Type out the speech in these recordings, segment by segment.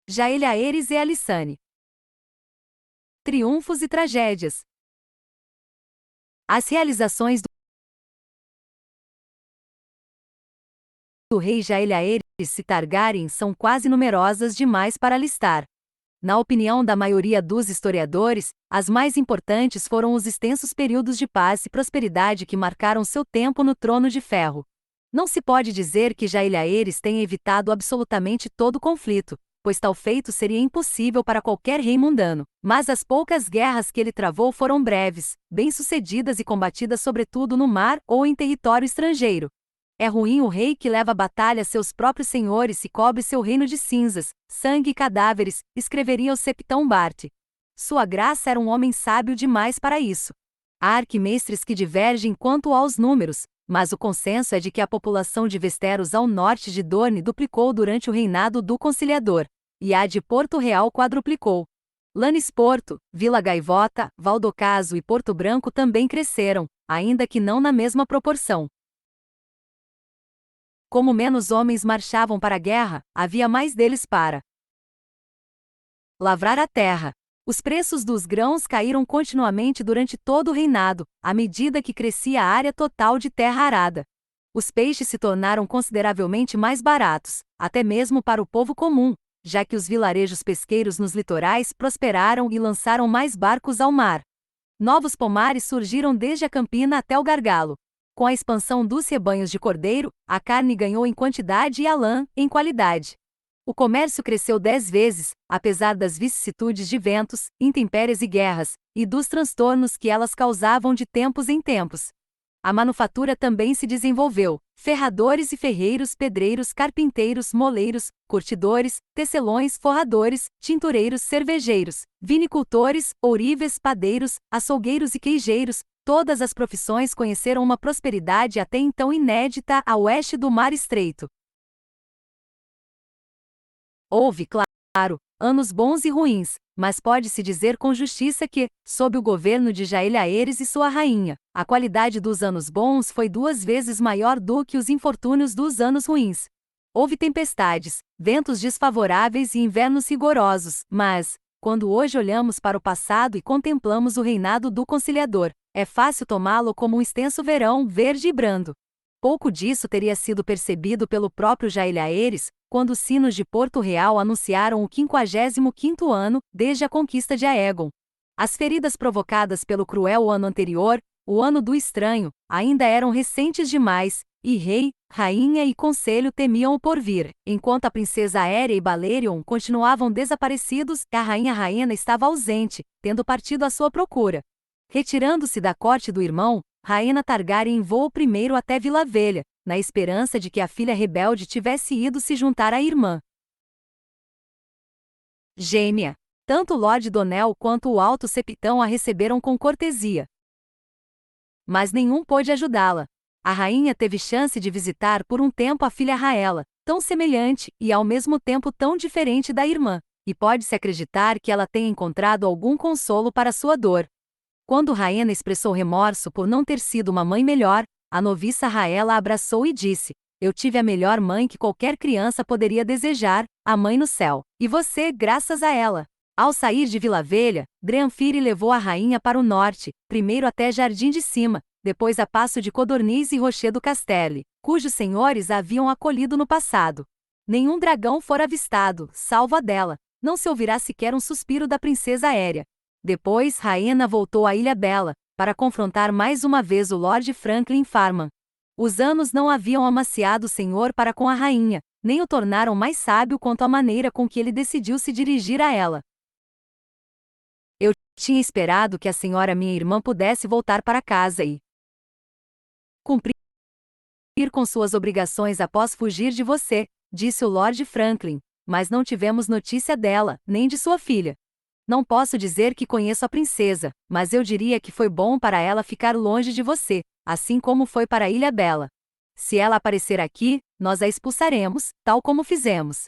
Jaele Aeres e Alissane. Triunfos e tragédias. As realizações do rei Jaele Aeres Targaryen são quase numerosas demais para listar. Na opinião da maioria dos historiadores, as mais importantes foram os extensos períodos de paz e prosperidade que marcaram seu tempo no Trono de Ferro. Não se pode dizer que Jaele Aeres tenha evitado absolutamente todo conflito, pois tal feito seria impossível para qualquer rei mundano, mas as poucas guerras que ele travou foram breves, bem-sucedidas e combatidas sobretudo no mar ou em território estrangeiro. É ruim o rei que leva à batalha seus próprios senhores e cobre seu reino de cinzas, sangue e cadáveres, escreveria o Septão Bart. Sua graça era um homem sábio demais para isso. Há arquimestres que divergem quanto aos números, mas o consenso é de que a população de Westeros ao norte de Dorne duplicou durante o reinado do Conciliador, e a de Porto Real quadruplicou. Lannisporto, Vila Gaivota, Valdocaso e Porto Branco também cresceram, ainda que não na mesma proporção. Como menos homens marchavam para a guerra, havia mais deles para lavrar a terra. Os preços dos grãos caíram continuamente durante todo o reinado, à medida que crescia a área total de terra arada. Os peixes se tornaram consideravelmente mais baratos, até mesmo para o povo comum, já que os vilarejos pesqueiros nos litorais prosperaram e lançaram mais barcos ao mar. Novos pomares surgiram desde a Campina até o Gargalo. Com a expansão dos rebanhos de cordeiro, a carne ganhou em quantidade e a lã, em qualidade. O comércio cresceu 10 vezes, apesar das vicissitudes de ventos, intempéries e guerras, e dos transtornos que elas causavam de tempos em tempos. A manufatura também se desenvolveu. Ferradores e ferreiros, pedreiros, carpinteiros, moleiros, curtidores, tecelões, forradores, tintureiros, cervejeiros, vinicultores, ourives, padeiros, açougueiros e queijeiros, todas as profissões conheceram uma prosperidade até então inédita a oeste do Mar Estreito. Houve, claro, anos bons e ruins, mas pode-se dizer com justiça que, sob o governo de Jaele Aeres e sua rainha, a qualidade dos anos bons foi 2 vezes maior do que os infortúnios dos anos ruins. Houve tempestades, ventos desfavoráveis e invernos rigorosos, mas, quando hoje olhamos para o passado e contemplamos o reinado do Conciliador, é fácil tomá-lo como um extenso verão verde e brando. Pouco disso teria sido percebido pelo próprio Jaele Aeres, quando os sinos de Porto Real anunciaram o 55º ano, desde a conquista de Aegon. As feridas provocadas pelo cruel ano anterior, o ano do estranho, ainda eram recentes demais, e rei, rainha e conselho temiam o porvir, enquanto a princesa Aérea e Balerion continuavam desaparecidos e a rainha Rhaena estava ausente, tendo partido à sua procura. Retirando-se da corte do irmão, Rhaena Targaryen voou primeiro até Vila Velha, na esperança de que a filha rebelde tivesse ido se juntar à irmã gêmea. Tanto Lord Donell quanto o Alto Septão a receberam com cortesia, mas nenhum pôde ajudá-la. A rainha teve chance de visitar por um tempo a filha Raela, tão semelhante e ao mesmo tempo tão diferente da irmã, e pode-se acreditar que ela tenha encontrado algum consolo para sua dor. Quando Rhaena expressou remorso por não ter sido uma mãe melhor, a noviça Raela a abraçou e disse: "Eu tive a melhor mãe que qualquer criança poderia desejar, a mãe no céu, e você, graças a ela." Ao sair de Vila Velha, Drenfire levou a rainha para o norte, primeiro até Jardim de Cima, depois a Passo de Codorniz e Rocher do Casterle, cujos senhores a haviam acolhido no passado. Nenhum dragão fora avistado, salvo a dela. Não se ouvirá sequer um suspiro da princesa Aérea. Depois Rhaena voltou à Ilha Bela, para confrontar mais uma vez o Lord Franklin Farman. Os anos não haviam amaciado o senhor para com a rainha, nem o tornaram mais sábio quanto à maneira com que ele decidiu se dirigir a ela. "Eu tinha esperado que a senhora minha irmã pudesse voltar para casa e cumprir com suas obrigações após fugir de você", disse o Lord Franklin, "mas não tivemos notícia dela, nem de sua filha. Não posso dizer que conheço a princesa, mas eu diria que foi bom para ela ficar longe de você, assim como foi para a Ilha Bela. Se ela aparecer aqui, nós a expulsaremos, tal como fizemos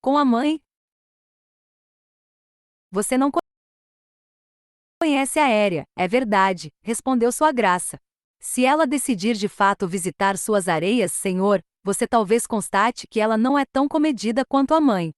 com a mãe." "Você não conhece a Aérea, é verdade", respondeu Sua Graça. "Se ela decidir de fato visitar suas areias, senhor, você talvez constate que ela não é tão comedida quanto a mãe.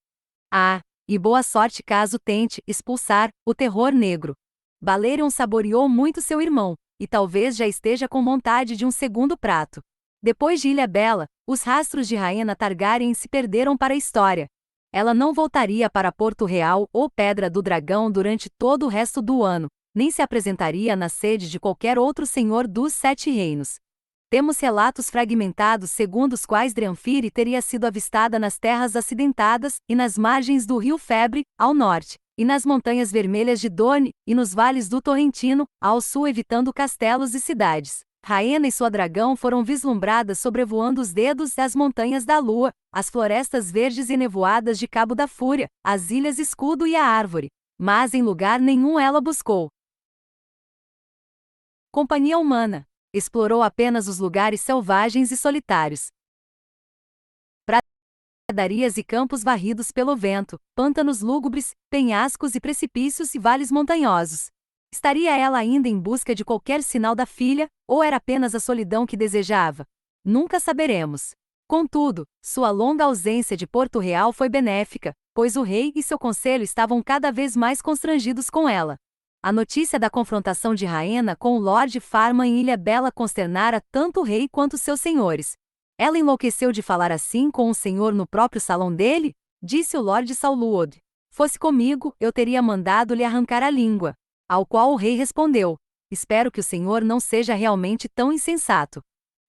Ah, e boa sorte caso tente expulsar o terror negro. Balerion saboreou muito seu irmão, e talvez já esteja com vontade de um segundo prato. Depois de Ilha Bela, os rastros de Rhaena Targaryen se perderam para a história. Ela não voltaria para Porto Real ou Pedra do Dragão durante todo o resto do ano, nem se apresentaria na sede de qualquer outro senhor dos Sete Reinos. Temos relatos fragmentados segundo os quais Dranfiri teria sido avistada nas terras acidentadas e nas margens do rio Febre, ao norte, e nas montanhas vermelhas de Dorne, e nos vales do Torrentino, ao sul, evitando castelos e cidades. Rhaena e sua dragão foram vislumbradas sobrevoando os dedos das montanhas da lua, as florestas verdes e nevoadas de Cabo da Fúria, as ilhas Escudo e a Árvore. Mas em lugar nenhum ela buscou companhia humana. Explorou apenas os lugares selvagens e solitários. Pradarias e campos varridos pelo vento, pântanos lúgubres, penhascos e precipícios e vales montanhosos. Estaria ela ainda em busca de qualquer sinal da filha, ou era apenas a solidão que desejava? Nunca saberemos. Contudo, sua longa ausência de Porto Real foi benéfica, pois o rei e seu conselho estavam cada vez mais constrangidos com ela. A notícia da confrontação de Rhaena com o Lord Farman em Ilha Bela consternara tanto o rei quanto seus senhores. Ela enlouqueceu de falar assim com o senhor no próprio salão dele? Disse o Lord Saulwood. Fosse comigo, eu teria mandado lhe arrancar a língua. Ao qual o rei respondeu: espero que o senhor não seja realmente tão insensato.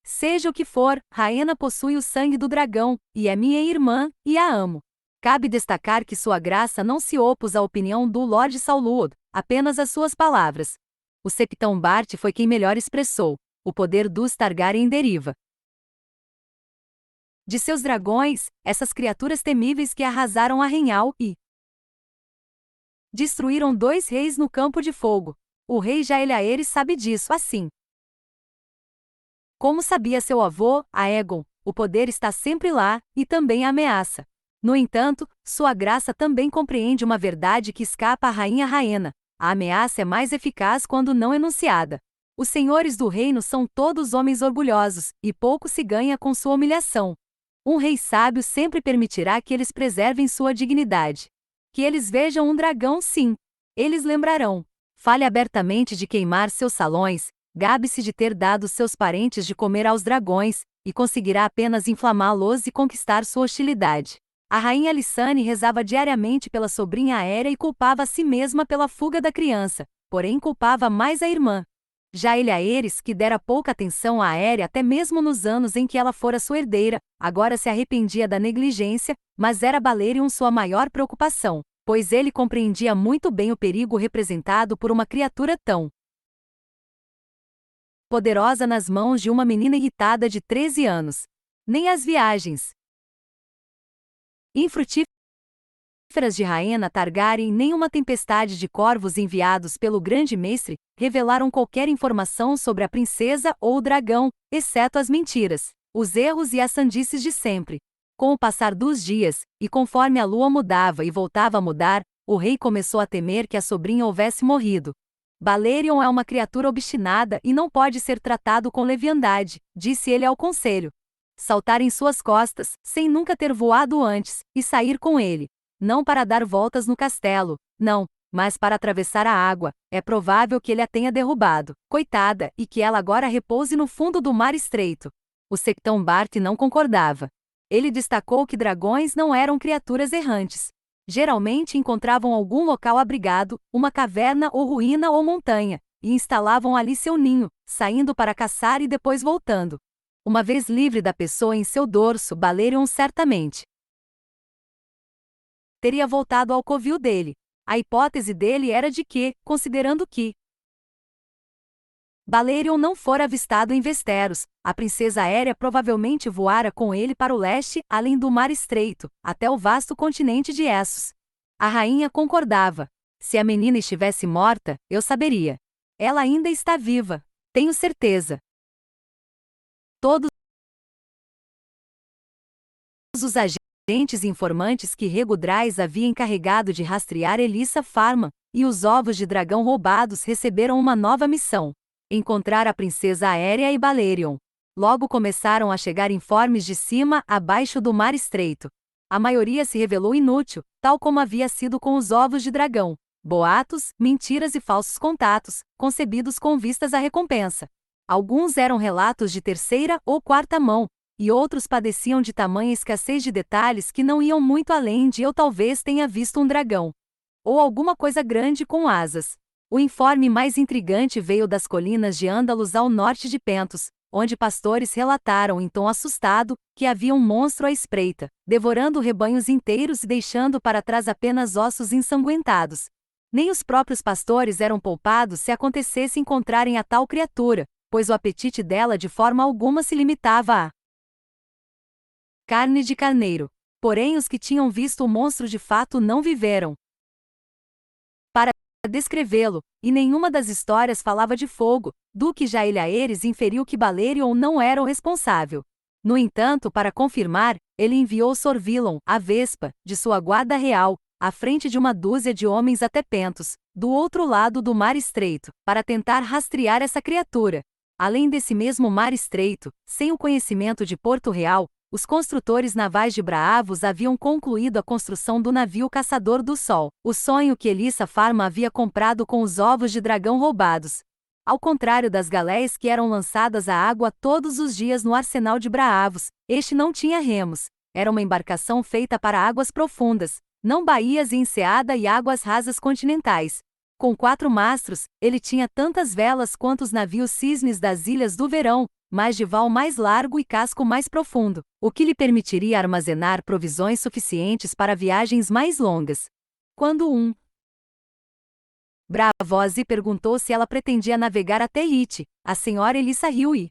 Seja o que for, Rhaena possui o sangue do dragão, e é minha irmã, e a amo. Cabe destacar que sua graça não se opôs à opinião do Lord Saulwood, apenas às suas palavras. O Septão Bart foi quem melhor expressou: o poder dos Targaryen deriva de seus dragões, essas criaturas temíveis que arrasaram Arrenhal e destruíram 2 reis no campo de fogo. O rei Jaehaerys sabe disso, assim como sabia seu avô, Aegon. O poder está sempre lá, e também a ameaça. No entanto, sua graça também compreende uma verdade que escapa à rainha Rhaena: a ameaça é mais eficaz quando não enunciada. Os senhores do reino são todos homens orgulhosos, e pouco se ganha com sua humilhação. Um rei sábio sempre permitirá que eles preservem sua dignidade. Que eles vejam um dragão, sim. Eles lembrarão. Fale abertamente de queimar seus salões, gabe-se de ter dado seus parentes de comer aos dragões, e conseguirá apenas inflamá-los e conquistar sua hostilidade. A rainha Lysane rezava diariamente pela sobrinha Aérea e culpava a si mesma pela fuga da criança, porém culpava mais a irmã. Jaehaerys, que dera pouca atenção a Aérea até mesmo nos anos em que ela fora sua herdeira, agora se arrependia da negligência, mas era Balerion sua maior preocupação, pois ele compreendia muito bem o perigo representado por uma criatura tão poderosa nas mãos de uma menina irritada de 13 anos. Nem as viagens infrutíferas de Rhaena Targaryen nem uma tempestade de corvos enviados pelo Grande Mestre revelaram qualquer informação sobre a princesa ou o dragão, exceto as mentiras, os erros e as sandices de sempre. Com o passar dos dias, e conforme a lua mudava e voltava a mudar, o rei começou a temer que a sobrinha houvesse morrido. Balerion é uma criatura obstinada e não pode ser tratado com leviandade, disse ele ao conselho. Saltar em suas costas, sem nunca ter voado antes, e sair com ele. Não para dar voltas no castelo, não, mas para atravessar a água. É provável que ele a tenha derrubado, coitada, e que ela agora repouse no fundo do mar estreito. O Septão Bart não concordava. Ele destacou que dragões não eram criaturas errantes. Geralmente encontravam algum local abrigado, uma caverna ou ruína ou montanha, e instalavam ali seu ninho, saindo para caçar e depois voltando. Uma vez livre da pessoa em seu dorso, Balerion certamente teria voltado ao covil dele. A hipótese dele era de que, considerando que Balerion não fora avistado em Westeros, a princesa Aérea provavelmente voara com ele para o leste, além do Mar Estreito, até o vasto continente de Essos. A rainha concordava. Se a menina estivesse morta, eu saberia. Ela ainda está viva. Tenho certeza. Todos os agentes e informantes que Rhaego Drais havia encarregado de rastrear Elissa Farman, e os ovos de dragão roubados receberam uma nova missão: encontrar a princesa Aérea e Balerion. Logo começaram a chegar informes de cima a baixo do Mar Estreito. A maioria se revelou inútil, tal como havia sido com os ovos de dragão. Boatos, mentiras e falsos contatos, concebidos com vistas à recompensa. Alguns eram relatos de terceira ou quarta mão, e outros padeciam de tamanha escassez de detalhes que não iam muito além de eu talvez tenha visto um dragão. Ou alguma coisa grande com asas. O informe mais intrigante veio das colinas de Ândalos ao norte de Pentos, onde pastores relataram em tom assustado que havia um monstro à espreita, devorando rebanhos inteiros e deixando para trás apenas ossos ensanguentados. Nem os próprios pastores eram poupados se acontecesse encontrarem a tal criatura, pois o apetite dela de forma alguma se limitava a carne de carneiro. Porém, os que tinham visto o monstro de fato não viveram para descrevê-lo, e nenhuma das histórias falava de fogo, do que Jael Aeres inferiu que Balerion não era o responsável. No entanto, para confirmar, ele enviou Sorvilon, a Vespa, de sua guarda real, à frente de uma dúzia de homens até Pentos, do outro lado do Mar Estreito, para tentar rastrear essa criatura. Além desse mesmo Mar Estreito, sem o conhecimento de Porto Real, os construtores navais de Braavos haviam concluído a construção do navio Caçador do Sol, o sonho que Elissa Farma havia comprado com os ovos de dragão roubados. Ao contrário das galéias que eram lançadas à água todos os dias no arsenal de Braavos, este não tinha remos. Era uma embarcação feita para águas profundas, não baías e enseada e águas rasas continentais. Com 4 mastros, ele tinha tantas velas quanto os navios cisnes das Ilhas do Verão, mas de val mais largo e casco mais profundo, o que lhe permitiria armazenar provisões suficientes para viagens mais longas. Quando um Braavosi perguntou se ela pretendia navegar até Ite, a senhora Elissa riu e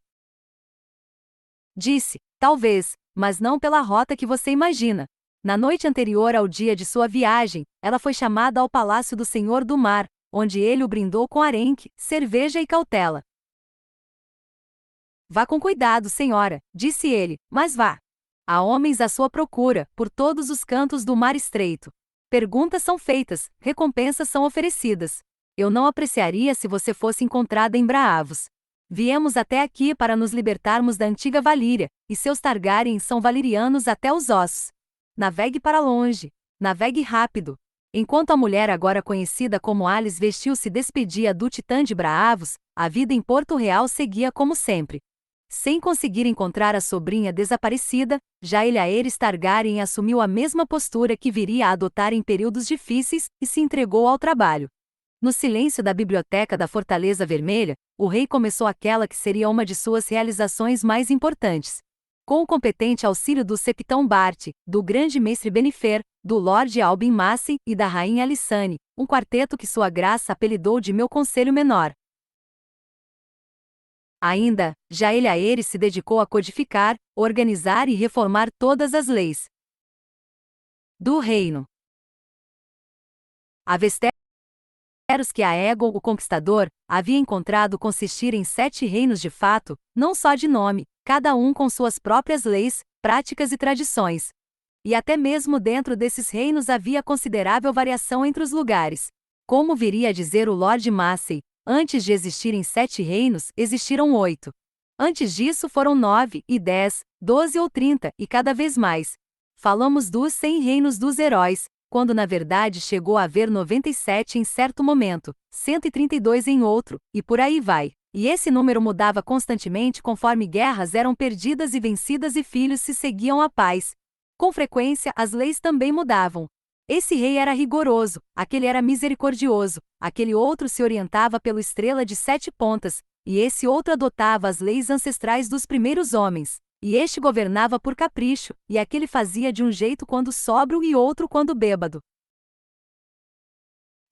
disse: talvez, mas não pela rota que você imagina. Na noite anterior ao dia de sua viagem, ela foi chamada ao palácio do Senhor do Mar, onde ele o brindou com arenque, cerveja e cautela. Vá com cuidado, senhora, disse ele, mas vá. Há homens à sua procura, por todos os cantos do Mar Estreito. Perguntas são feitas, recompensas são oferecidas. Eu não apreciaria se você fosse encontrada em Braavos. Viemos até aqui para nos libertarmos da antiga Valíria, e seus Targaryens são valirianos até os ossos. Navegue para longe. Navegue rápido. Enquanto a mulher agora conhecida como Alice vestiu se despedia do Titã de Braavos, a vida em Porto Real seguia como sempre. Sem conseguir encontrar a sobrinha desaparecida, Jael Aeres Targaryen assumiu a mesma postura que viria a adotar em períodos difíceis e se entregou ao trabalho. No silêncio da biblioteca da Fortaleza Vermelha, o rei começou aquela que seria uma de suas realizações mais importantes. Com o competente auxílio do Septão Bart, do grande mestre Benifer, do Lorde Albin Massey e da rainha Alissane, um quarteto que sua graça apelidou de meu conselho menor. Ainda, Jael Aeres se dedicou a codificar, organizar e reformar todas as leis do reino. A Westeros que Aegon, o Conquistador, havia encontrado consistir em 7 reinos de fato, não só de nome, cada um com suas próprias leis, práticas e tradições. E até mesmo dentro desses reinos havia considerável variação entre os lugares. Como viria a dizer o Lord Massey, antes de existirem 7 reinos, existiram 8. Antes disso foram 9, e 10, 12 ou 30, e cada vez mais. Falamos dos 100 reinos dos heróis, quando na verdade chegou a haver 97 em certo momento, 132 em outro, e por aí vai. E esse número mudava constantemente conforme guerras eram perdidas e vencidas e filhos se seguiam a paz. Com frequência, as leis também mudavam. Esse rei era rigoroso, aquele era misericordioso, aquele outro se orientava pela estrela de 7 pontas, e esse outro adotava as leis ancestrais dos primeiros homens. E este governava por capricho, e aquele fazia de um jeito quando sóbrio e outro quando bêbado.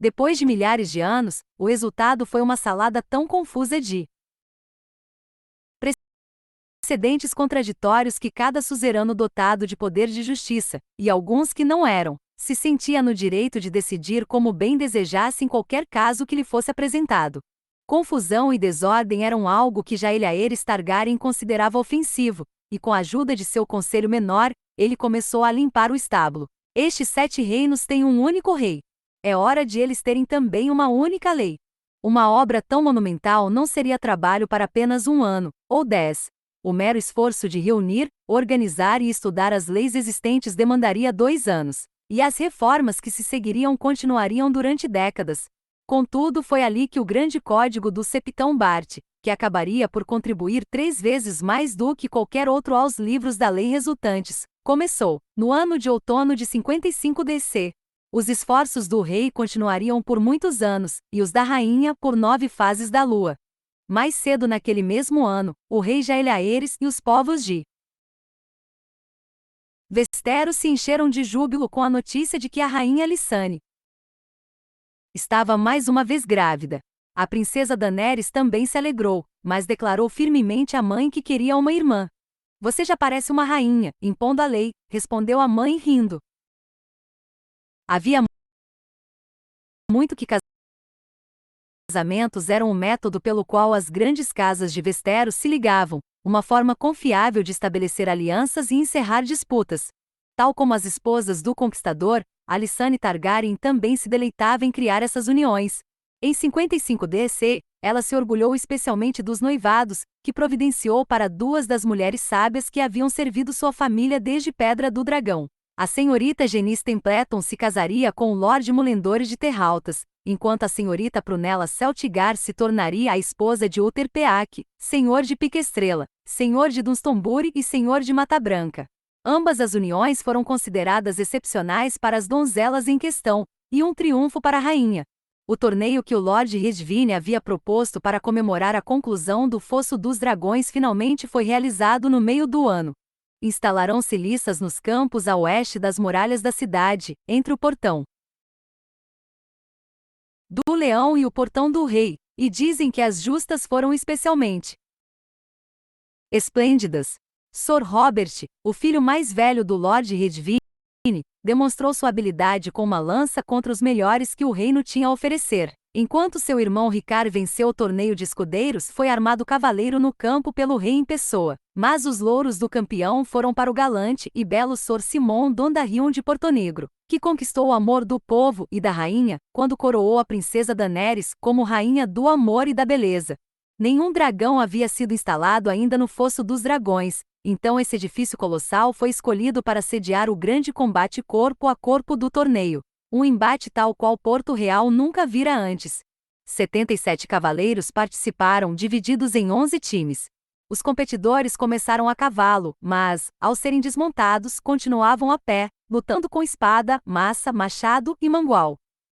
Depois de milhares de anos, o resultado foi uma salada tão confusa de precedentes contraditórios que cada suzerano dotado de poder de justiça, e alguns que não eram, se sentia no direito de decidir como bem desejasse em qualquer caso que lhe fosse apresentado. Confusão e desordem eram algo que Jael Aeres Targaryen considerava ofensivo, e com a ajuda de seu conselho menor, ele começou a limpar o estábulo. Estes 7 reinos têm um único rei. É hora de eles terem também uma única lei. Uma obra tão monumental não seria trabalho para apenas 1 ano, ou 10. O mero esforço de reunir, organizar e estudar as leis existentes demandaria 2 anos, e as reformas que se seguiriam continuariam durante décadas. Contudo, foi ali que o grande código do Septão Bart, que acabaria por contribuir 3 vezes mais do que qualquer outro aos livros da lei resultantes, começou, no ano de outono de 55 DC. Os esforços do rei continuariam por muitos anos, e os da rainha por 9 fases da lua. Mais cedo naquele mesmo ano, o rei Jaelaeres e os povos de Westeros se encheram de júbilo com a notícia de que a rainha Alysanne estava mais uma vez grávida. A princesa Daenerys também se alegrou, mas declarou firmemente à mãe que queria uma irmã. Você já parece uma rainha, impondo a lei, respondeu a mãe rindo. Havia muito que casamentos eram o método pelo qual as grandes casas de Westeros se ligavam, uma forma confiável de estabelecer alianças e encerrar disputas. Tal como as esposas do conquistador, Alysanne Targaryen também se deleitava em criar essas uniões. Em 55 DC, ela se orgulhou especialmente dos noivados, que providenciou para 2 das mulheres sábias que haviam servido sua família desde Pedra do Dragão. A senhorita Janice Templeton se casaria com o Lorde Mulendores de Terraltas, enquanto a senhorita Prunella Celtigar se tornaria a esposa de Uther Peak, senhor de Pique-Estrela, senhor de Dunstonbury e senhor de Mata Branca. Ambas as uniões foram consideradas excepcionais para as donzelas em questão, e um triunfo para a rainha. O torneio que o Lord Redvine havia proposto para comemorar a conclusão do Fosso dos Dragões finalmente foi realizado no meio do ano. Instalarão-se liças nos campos a oeste das muralhas da cidade, entre o portão do Leão e o portão do Rei, e dizem que as justas foram especialmente esplêndidas. Sir Robert, o filho mais velho do Lord Redvine, demonstrou sua habilidade com uma lança contra os melhores que o reino tinha a oferecer. Enquanto seu irmão Ricard venceu o torneio de escudeiros, foi armado cavaleiro no campo pelo rei em pessoa. Mas os louros do campeão foram para o galante e belo Sor Simon Dondarrion de Portonegro, que conquistou o amor do povo e da rainha, quando coroou a princesa Daenerys como rainha do amor e da beleza. Nenhum dragão havia sido instalado ainda no Fosso dos Dragões, então esse edifício colossal foi escolhido para sediar o grande combate corpo a corpo do torneio. Um embate tal qual Porto Real nunca vira antes. 77 cavaleiros participaram, divididos em 11 times. Os competidores começaram a cavalo, mas, ao serem desmontados, continuavam a pé, lutando com espada, maça, machado e mangual.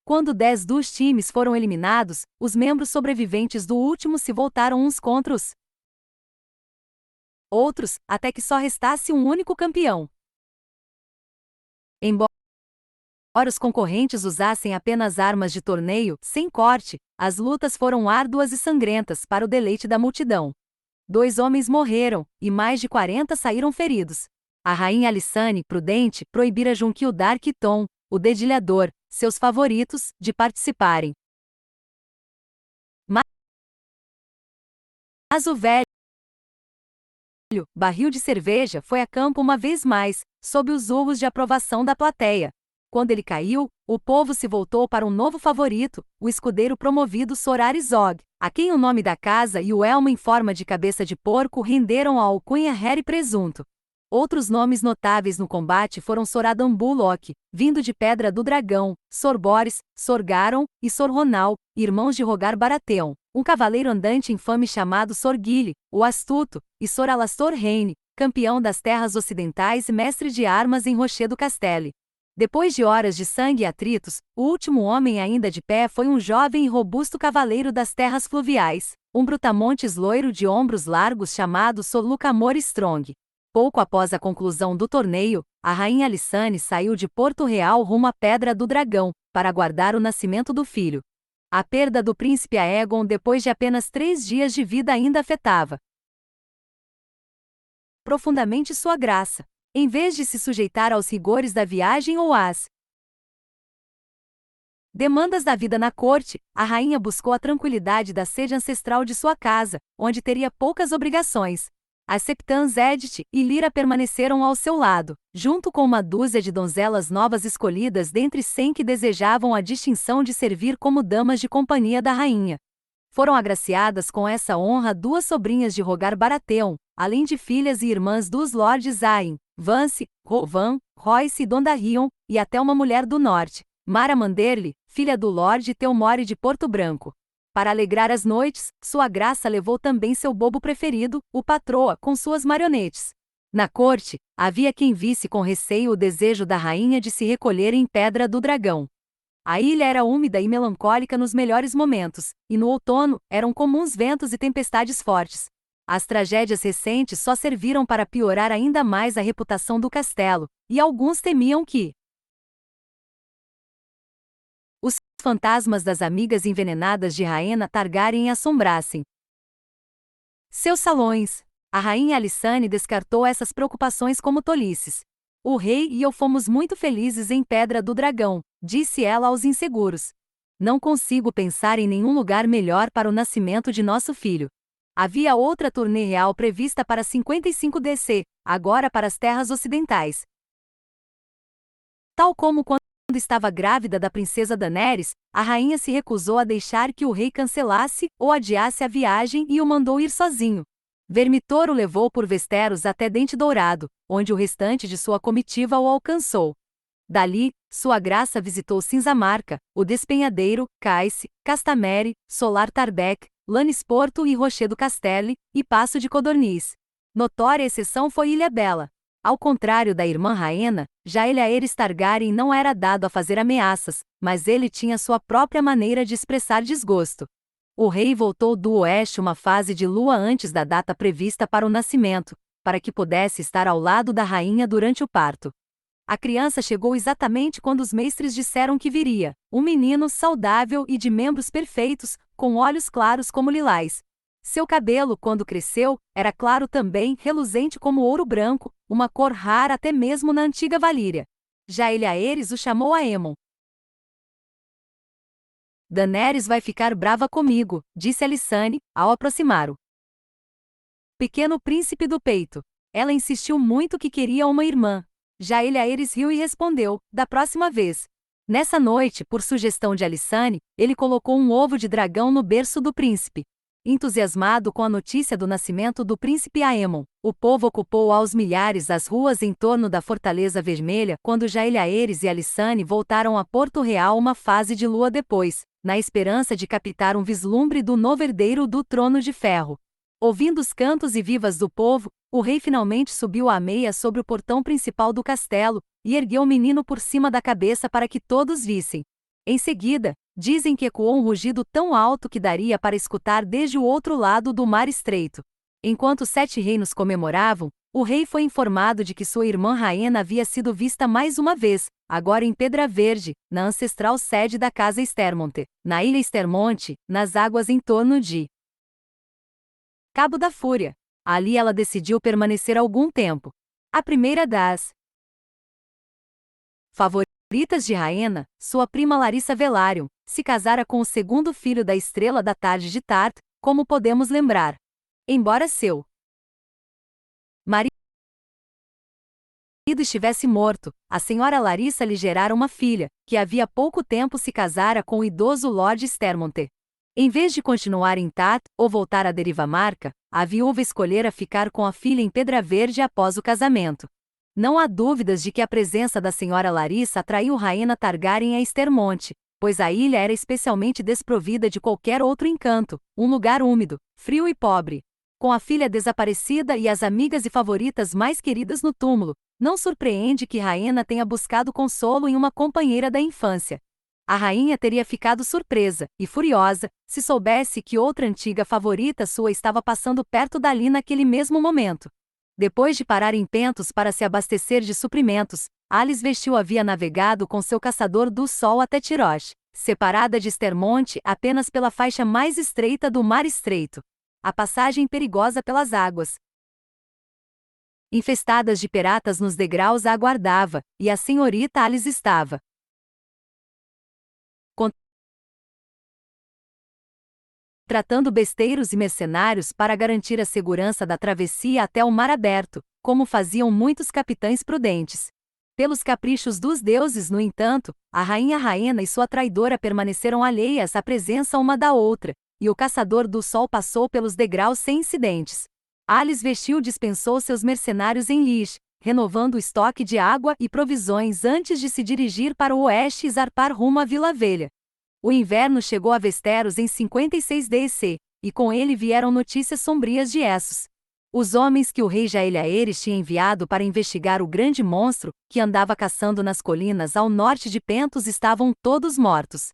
Quando 10 dos times foram eliminados, os membros sobreviventes do último se voltaram uns contra os outros, até que só restasse um único campeão. Embora os concorrentes usassem apenas armas de torneio, sem corte, as lutas foram árduas e sangrentas para o deleite da multidão. 2 homens morreram, e mais de 40 saíram feridos. A rainha Alysanne, prudente, proibira Junquil Dark-Tom, o dedilhador, seus favoritos, de participarem. Mas o velho barril de cerveja foi a campo uma vez mais, sob os urros de aprovação da plateia. Quando ele caiu, o povo se voltou para um novo favorito, o escudeiro promovido Sor Arizog, a quem o nome da casa e o elmo em forma de cabeça de porco renderam a alcunha Harry Presunto. Outros nomes notáveis no combate foram Sor Adam Bullock, vindo de Pedra do Dragão, Sor Boris, Sor Garon e Sor Ronal, irmãos de Rogar Baratheon, um cavaleiro andante infame chamado Sor Gilly, o Astuto, e Sor Alastor Reyne, campeão das terras ocidentais e mestre de armas em Rochedo Castelli. Depois de horas de sangue e atritos, o último homem ainda de pé foi um jovem e robusto cavaleiro das terras fluviais, um brutamontes loiro de ombros largos chamado Sor Lucamor Strong. Pouco após a conclusão do torneio, a rainha Alysanne saiu de Porto Real rumo à Pedra do Dragão, para aguardar o nascimento do filho. A perda do príncipe Aegon depois de apenas 3 dias de vida ainda afetava profundamente sua graça. Em vez de se sujeitar aos rigores da viagem ou às demandas da vida na corte, a rainha buscou a tranquilidade da sede ancestral de sua casa, onde teria poucas obrigações. As Septãs Edith e Lyra permaneceram ao seu lado, junto com uma dúzia de donzelas novas escolhidas dentre 100 que desejavam a distinção de servir como damas de companhia da rainha. Foram agraciadas com essa honra 2 sobrinhas de Rogar Baratheon, além de filhas e irmãs dos lords Ain, Vance, Rovan, Royce e Dondarrion, e até uma mulher do norte, Mara Manderly, filha do Lorde Theomore de Porto Branco. Para alegrar as noites, sua graça levou também seu bobo preferido, o Patroa, com suas marionetes. Na corte, havia quem visse com receio o desejo da rainha de se recolher em Pedra do Dragão. A ilha era úmida e melancólica nos melhores momentos, e no outono, eram comuns ventos e tempestades fortes. As tragédias recentes só serviram para piorar ainda mais a reputação do castelo, e alguns temiam que os fantasmas das amigas envenenadas de Rhaena Targaryen assombrassem seus salões. A rainha Alysanne descartou essas preocupações como tolices. O rei e eu fomos muito felizes em Pedra do Dragão, disse ela aos inseguros. Não consigo pensar em nenhum lugar melhor para o nascimento de nosso filho. Havia outra turnê real prevista para 55 DC, agora para as terras ocidentais. Tal como quando estava grávida da princesa Daenerys, a rainha se recusou a deixar que o rei cancelasse ou adiasse a viagem e o mandou ir sozinho. Vermitor o levou por Westeros até Dente Dourado, onde o restante de sua comitiva o alcançou. Dali, sua graça visitou Cinzamarca, o Despenhadeiro, Caice, Castamere, Solar Tarbeck, Lannisporto e Rochedo Castelli, e Passo de Codorniz. Notória exceção foi Ilhabela. Ao contrário da irmã Rhaena, Jaehaerys Targaryen não era dado a fazer ameaças, mas ele tinha sua própria maneira de expressar desgosto. O rei voltou do oeste uma fase de lua antes da data prevista para o nascimento, para que pudesse estar ao lado da rainha durante o parto. A criança chegou exatamente quando os mestres disseram que viria, um menino saudável e de membros perfeitos, com olhos claros como lilás. Seu cabelo, quando cresceu, era claro também, reluzente como ouro branco, uma cor rara até mesmo na antiga Valíria. Jaehaerys o chamou a Aemon. Daenerys vai ficar brava comigo, disse Alysanne, ao aproximar o pequeno príncipe do peito. Ela insistiu muito que queria uma irmã. Jaehaerys riu e respondeu, da próxima vez. Nessa noite, por sugestão de Alysanne, ele colocou um ovo de dragão no berço do príncipe. Entusiasmado com a notícia do nascimento do príncipe Aemon, o povo ocupou aos milhares as ruas em torno da Fortaleza Vermelha quando Jaehaerys e Alysanne voltaram a Porto Real uma fase de lua depois, na esperança de captar um vislumbre do novo herdeiro do Trono de Ferro. Ouvindo os cantos e vivas do povo, o rei finalmente subiu à meia sobre o portão principal do castelo, e ergueu o menino por cima da cabeça para que todos vissem. Em seguida, dizem que ecoou um rugido tão alto que daria para escutar desde o outro lado do Mar Estreito. Enquanto os 7 reinos comemoravam, o rei foi informado de que sua irmã Rhaena havia sido vista mais uma vez, agora em Pedra Verde, na ancestral sede da Casa Estermonte, na Ilha Estermonte, nas águas em torno de Cabo da Fúria. Ali ela decidiu permanecer algum tempo. A primeira das favoritas de Rhaena, sua prima Larissa Velaryon, se casara com o segundo filho da Estrela da Tarde de Tart, como podemos lembrar. Embora seu marido estivesse morto, a senhora Larissa lhe gerara uma filha, que havia pouco tempo se casara com o idoso Lord Estermonte. Em vez de continuar em Tart ou voltar à Derivamarca, a viúva escolhera ficar com a filha em Pedra Verde após o casamento. Não há dúvidas de que a presença da senhora Larissa atraiu Rhaena Targaryen a Estermonte, pois a ilha era especialmente desprovida de qualquer outro encanto, um lugar úmido, frio e pobre. Com a filha desaparecida e as amigas e favoritas mais queridas no túmulo, não surpreende que Rhaena tenha buscado consolo em uma companheira da infância. A rainha teria ficado surpresa e furiosa se soubesse que outra antiga favorita sua estava passando perto dali naquele mesmo momento. Depois de parar em Pentos para se abastecer de suprimentos, Alice Vestil havia navegado com seu caçador do sol até Tirosh, separada de Estermonte apenas pela faixa mais estreita do Mar Estreito. A passagem perigosa pelas águas infestadas de piratas nos degraus a aguardava, e a senhorita Alice estava tratando besteiros e mercenários para garantir a segurança da travessia até o mar aberto, como faziam muitos capitães prudentes. Pelos caprichos dos deuses, no entanto, a rainha Rhaena e sua traidora permaneceram alheias à presença uma da outra, e o caçador do sol passou pelos degraus sem incidentes. Alisvestil dispensou seus mercenários em Liege, renovando o estoque de água e provisões antes de se dirigir para o oeste e zarpar rumo à Vila Velha. O inverno chegou a Westeros em 56 DC, e com ele vieram notícias sombrias de Essos. Os homens que o rei Jaehaerys tinha enviado para investigar o grande monstro, que andava caçando nas colinas ao norte de Pentos, estavam todos mortos.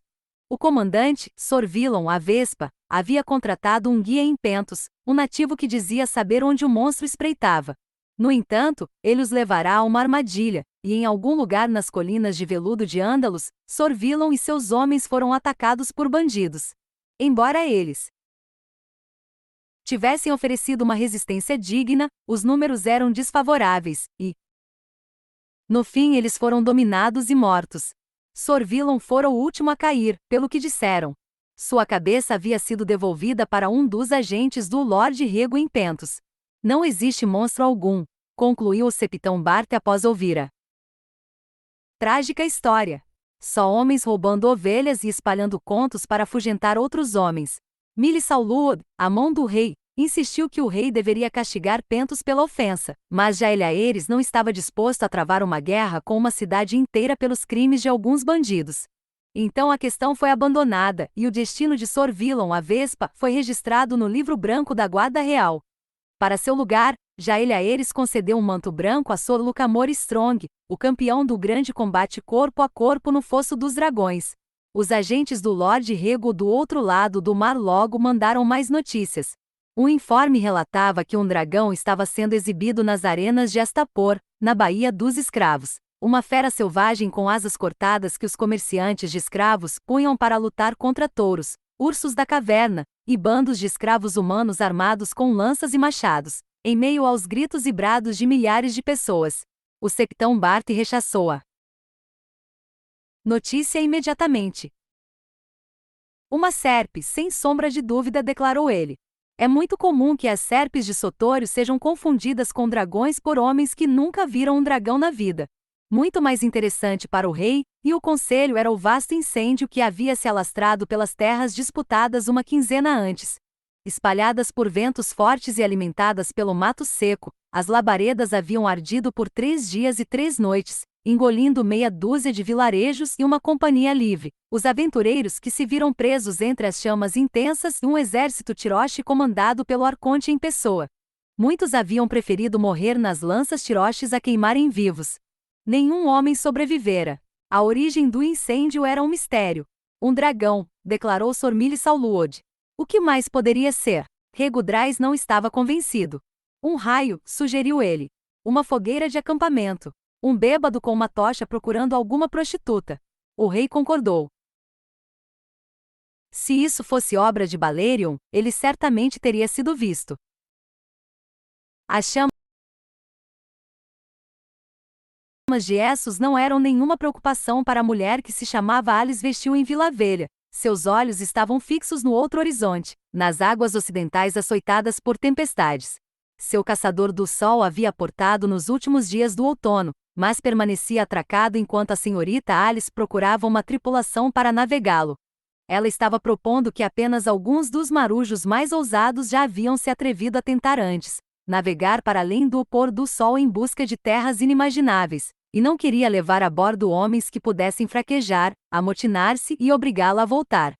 O comandante, Sor Villon a Vespa, havia contratado um guia em Pentos, um nativo que dizia saber onde o monstro espreitava. No entanto, ele os levará a uma armadilha, e em algum lugar nas colinas de veludo de Ândalos, Sor Villon e seus homens foram atacados por bandidos. Embora eles tivessem oferecido uma resistência digna, os números eram desfavoráveis, e, no fim, eles foram dominados e mortos. Sor Villon fora o último a cair, pelo que disseram. Sua cabeça havia sido devolvida para um dos agentes do Lorde Rego em Pentos. Não existe monstro algum, concluiu o Septão Bart após ouvir a trágica história. Só homens roubando ovelhas e espalhando contos para afugentar outros homens. Milissau Luod, a mão do rei, insistiu que o rei deveria castigar Pentos pela ofensa, mas Jaehaerys não estava disposto a travar uma guerra com uma cidade inteira pelos crimes de alguns bandidos. Então a questão foi abandonada, e o destino de Sor Villon a Vespa foi registrado no livro branco da Guarda Real. Para seu lugar, Jaehaerys concedeu um manto branco a Sor Lucamore Strong, o campeão do grande combate corpo a corpo no Fosso dos Dragões. Os agentes do Lorde Rego do outro lado do mar logo mandaram mais notícias. Um informe relatava que um dragão estava sendo exibido nas arenas de Astapor, na Baía dos Escravos, uma fera selvagem com asas cortadas que os comerciantes de escravos punham para lutar contra touros, ursos da caverna, e bandos de escravos humanos armados com lanças e machados, em meio aos gritos e brados de milhares de pessoas. O Septão Bart rechaçou a notícia imediatamente. Uma serpe, sem sombra de dúvida, declarou ele. É muito comum que as serpes de Sotório sejam confundidas com dragões por homens que nunca viram um dragão na vida. Muito mais interessante para o rei e o conselho era o vasto incêndio que havia se alastrado pelas terras disputadas uma quinzena antes. Espalhadas por ventos fortes e alimentadas pelo mato seco, as labaredas haviam ardido por 3 dias e 3 noites, engolindo meia dúzia de vilarejos e uma companhia livre, os aventureiros que se viram presos entre as chamas intensas e um exército Tiroche comandado pelo arconte em pessoa. Muitos haviam preferido morrer nas lanças Tiroches a queimarem vivos. Nenhum homem sobrevivera. A origem do incêndio era um mistério. Um dragão, declarou Sor Milissau Luod. O que mais poderia ser? Rego Drais não estava convencido. Um raio, sugeriu ele. Uma fogueira de acampamento. Um bêbado com uma tocha procurando alguma prostituta. O rei concordou. Se isso fosse obra de Balerion, ele certamente teria sido visto. As chamas de Essos não eram nenhuma preocupação para a mulher que se chamava Alisvestil em Vila Velha. Seus olhos estavam fixos no outro horizonte, nas águas ocidentais açoitadas por tempestades. Seu caçador do sol havia aportado nos últimos dias do outono, mas permanecia atracado enquanto a senhorita Alice procurava uma tripulação para navegá-lo. Ela estava propondo que apenas alguns dos marujos mais ousados já haviam se atrevido a tentar antes, navegar para além do pôr do sol em busca de terras inimagináveis, e não queria levar a bordo homens que pudessem fraquejar, amotinar-se e obrigá-la a voltar.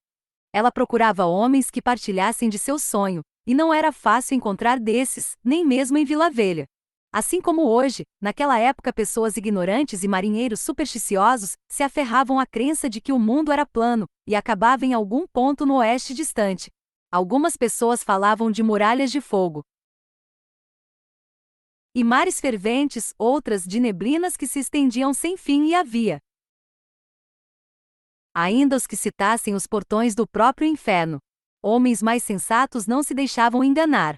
Ela procurava homens que partilhassem de seu sonho, e não era fácil encontrar desses, nem mesmo em Vila Velha. Assim como hoje, naquela época pessoas ignorantes e marinheiros supersticiosos se aferravam à crença de que o mundo era plano, e acabava em algum ponto no oeste distante. Algumas pessoas falavam de muralhas de fogo e mares ferventes, outras de neblinas que se estendiam sem fim, e havia ainda os que citassem os portões do próprio inferno. Homens mais sensatos não se deixavam enganar.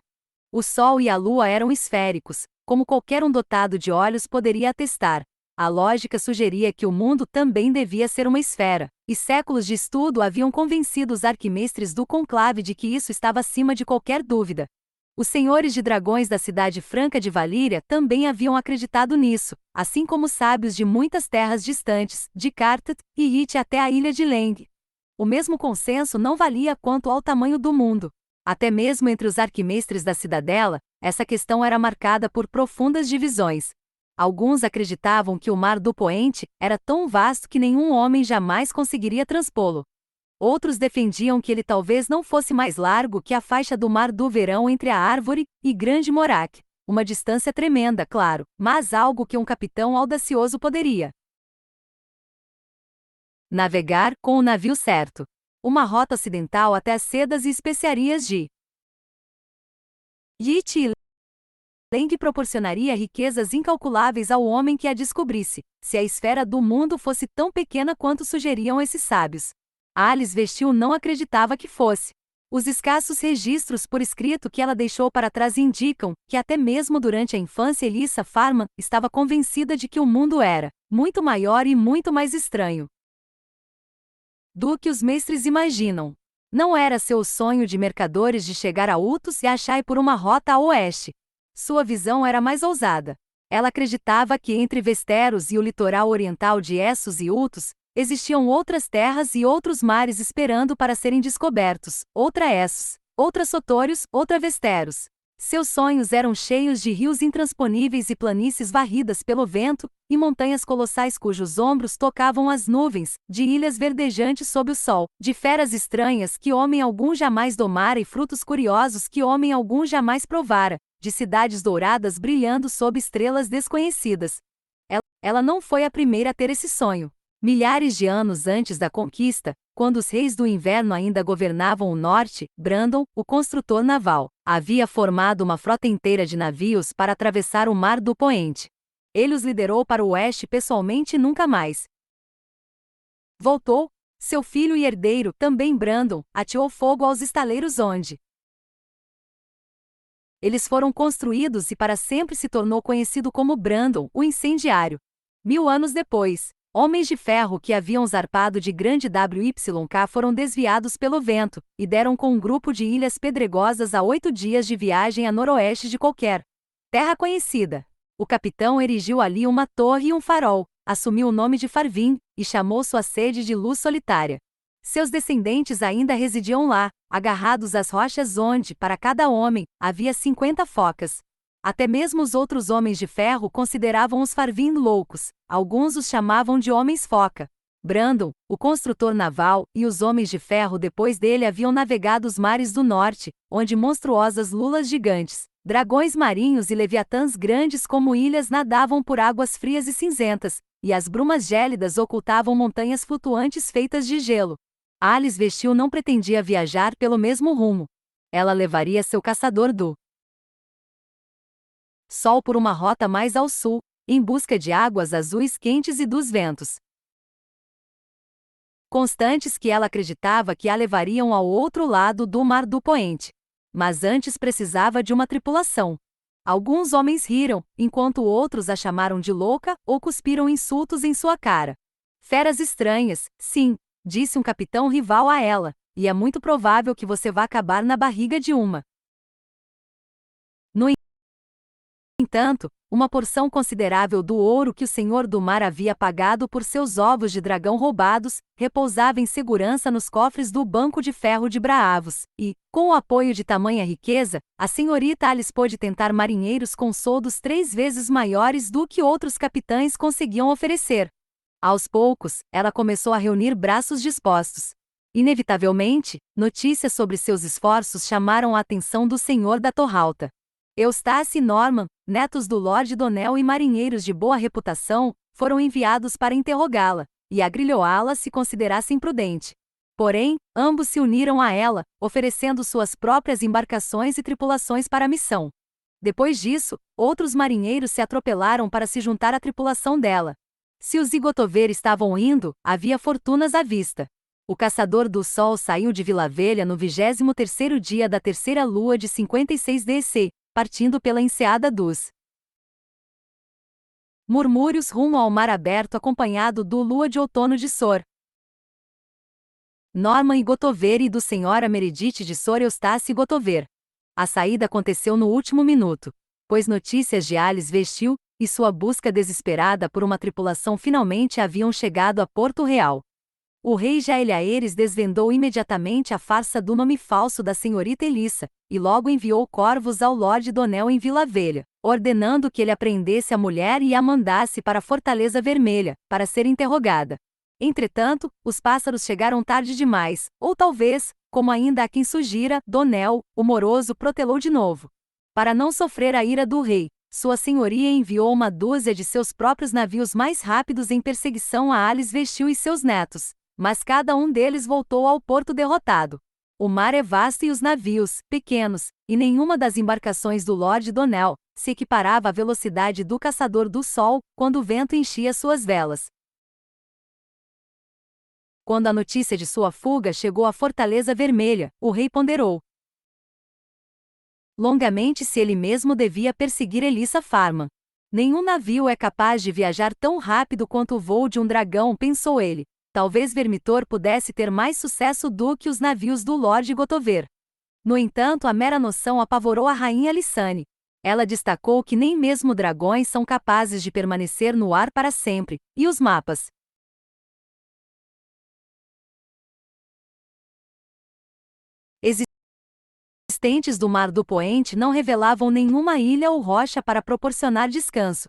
O sol e a lua eram esféricos, como qualquer um dotado de olhos poderia atestar. A lógica sugeria que o mundo também devia ser uma esfera, e séculos de estudo haviam convencido os arquimestres do conclave de que isso estava acima de qualquer dúvida. Os senhores de dragões da cidade franca de Valíria também haviam acreditado nisso, assim como sábios de muitas terras distantes, de Kartat e It até a ilha de Leng. O mesmo consenso não valia quanto ao tamanho do mundo. Até mesmo entre os arquimestres da cidadela, Essa questão era marcada por profundas divisões. Alguns acreditavam que o mar do Poente era tão vasto que nenhum homem jamais conseguiria transpô-lo. Outros defendiam que ele talvez não fosse mais largo que a faixa do mar do Verão entre a Árvore e Grande Morac. Uma distância tremenda, claro, mas algo que um capitão audacioso poderia navegar com o navio certo. Uma rota ocidental até as sedas e especiarias de Yi Leng proporcionaria riquezas incalculáveis ao homem que a descobrisse, se a esfera do mundo fosse tão pequena quanto sugeriam esses sábios. Alice Vestil não acreditava que fosse. Os escassos registros por escrito que ela deixou para trás indicam que até mesmo durante a infância Elissa Farman estava convencida de que o mundo era muito maior e muito mais estranho do que os mestres imaginam. Não era seu sonho de mercadores de chegar a Utus e achar por uma rota a oeste. Sua visão era mais ousada. Ela acreditava que entre Westeros e o litoral oriental de Essos e Utus, existiam outras terras e outros mares esperando para serem descobertos, outra Essos, outra Sotórios, outra Westeros. Seus sonhos eram cheios de rios intransponíveis e planícies varridas pelo vento, e montanhas colossais cujos ombros tocavam as nuvens, de ilhas verdejantes sob o sol, de feras estranhas que homem algum jamais domara e frutos curiosos que homem algum jamais provara, de cidades douradas brilhando sob estrelas desconhecidas. Ela não foi a primeira a ter esse sonho. Milhares de anos antes da conquista, quando os reis do inverno ainda governavam o norte, Brandon, o construtor naval, havia formado uma frota inteira de navios para atravessar o mar do Poente. Ele os liderou para o oeste pessoalmente e nunca mais voltou. Seu filho e herdeiro, também Brandon, ateou fogo aos estaleiros onde eles foram construídos e para sempre se tornou conhecido como Brandon, o incendiário. 1000 anos depois, homens de ferro que haviam zarpado de Grande WYK foram desviados pelo vento, e deram com um grupo de ilhas pedregosas a 8 dias de viagem a noroeste de qualquer terra conhecida. O capitão erigiu ali uma torre e um farol, assumiu o nome de Farvin, e chamou sua sede de Luz Solitária. Seus descendentes ainda residiam lá, agarrados às rochas onde, para cada homem, havia 50 focas. Até mesmo os outros homens de ferro consideravam os Farvin loucos, alguns os chamavam de homens-foca. Brandon, o construtor naval, e os homens de ferro depois dele haviam navegado os mares do norte, onde monstruosas lulas gigantes, dragões marinhos e leviatãs grandes como ilhas nadavam por águas frias e cinzentas, e as brumas gélidas ocultavam montanhas flutuantes feitas de gelo. Alice Vestil não pretendia viajar pelo mesmo rumo. Ela levaria seu caçador do sol por uma rota mais ao sul, em busca de águas azuis quentes e dos ventos constantes que ela acreditava que a levariam ao outro lado do mar do Poente. Mas antes precisava de uma tripulação. Alguns homens riram, enquanto outros a chamaram de louca ou cuspiram insultos em sua cara. Feras estranhas, sim, disse um capitão rival a ela, e é muito provável que você vá acabar na barriga de uma. No entanto, uma porção considerável do ouro que o Senhor do Mar havia pagado por seus ovos de dragão roubados, repousava em segurança nos cofres do Banco de Ferro de Braavos, e, com o apoio de tamanha riqueza, a senhorita Alice pôde tentar marinheiros com soldos 3 vezes maiores do que outros capitães conseguiam oferecer. Aos poucos, ela começou a reunir braços dispostos. Inevitavelmente, notícias sobre seus esforços chamaram a atenção do Senhor da Torralta. Eustace e Norman, netos do Lord Donnell e marinheiros de boa reputação, foram enviados para interrogá-la e agrilhoá-la se considerasse imprudente. Porém, ambos se uniram a ela, oferecendo suas próprias embarcações e tripulações para a missão. Depois disso, outros marinheiros se atropelaram para se juntar à tripulação dela. Se os Igotover estavam indo, havia fortunas à vista. O caçador do sol saiu de Vila Velha no 23º dia da terceira lua de 56 DC, partindo pela enseada dos Murmúrios rumo ao mar aberto acompanhado do lua de outono de Sor Norman Igotover e do Sra. Meredith de Sor Eustace Igotover. A saída aconteceu no último minuto, pois notícias de Alice Vestil e sua busca desesperada por uma tripulação finalmente haviam chegado a Porto Real. O rei Jaeliaeres desvendou imediatamente a farsa do nome falso da senhorita Elissa, e logo enviou corvos ao Lorde Donel em Vila Velha, ordenando que ele apreendesse a mulher e a mandasse para a Fortaleza Vermelha, para ser interrogada. Entretanto, os pássaros chegaram tarde demais, ou talvez, como ainda há quem sugira, Donel, o moroso, protelou de novo. Para não sofrer a ira do rei, sua senhoria enviou uma dúzia de seus próprios navios mais rápidos em perseguição a Alice Vestil e seus netos, mas cada um deles voltou ao porto derrotado. O mar é vasto e os navios, pequenos, e nenhuma das embarcações do Lord Donel se equiparava à velocidade do caçador do sol quando o vento enchia suas velas. Quando a notícia de sua fuga chegou à Fortaleza Vermelha, o rei ponderou longamente se ele mesmo devia perseguir Elissa Farman. Nenhum navio é capaz de viajar tão rápido quanto o voo de um dragão, pensou ele. Talvez Vermitor pudesse ter mais sucesso do que os navios do Lord Gotover. No entanto, a mera noção apavorou a rainha Lissane. Ela destacou que nem mesmo dragões são capazes de permanecer no ar para sempre, e os mapas existentes do Mar do Poente não revelavam nenhuma ilha ou rocha para proporcionar descanso.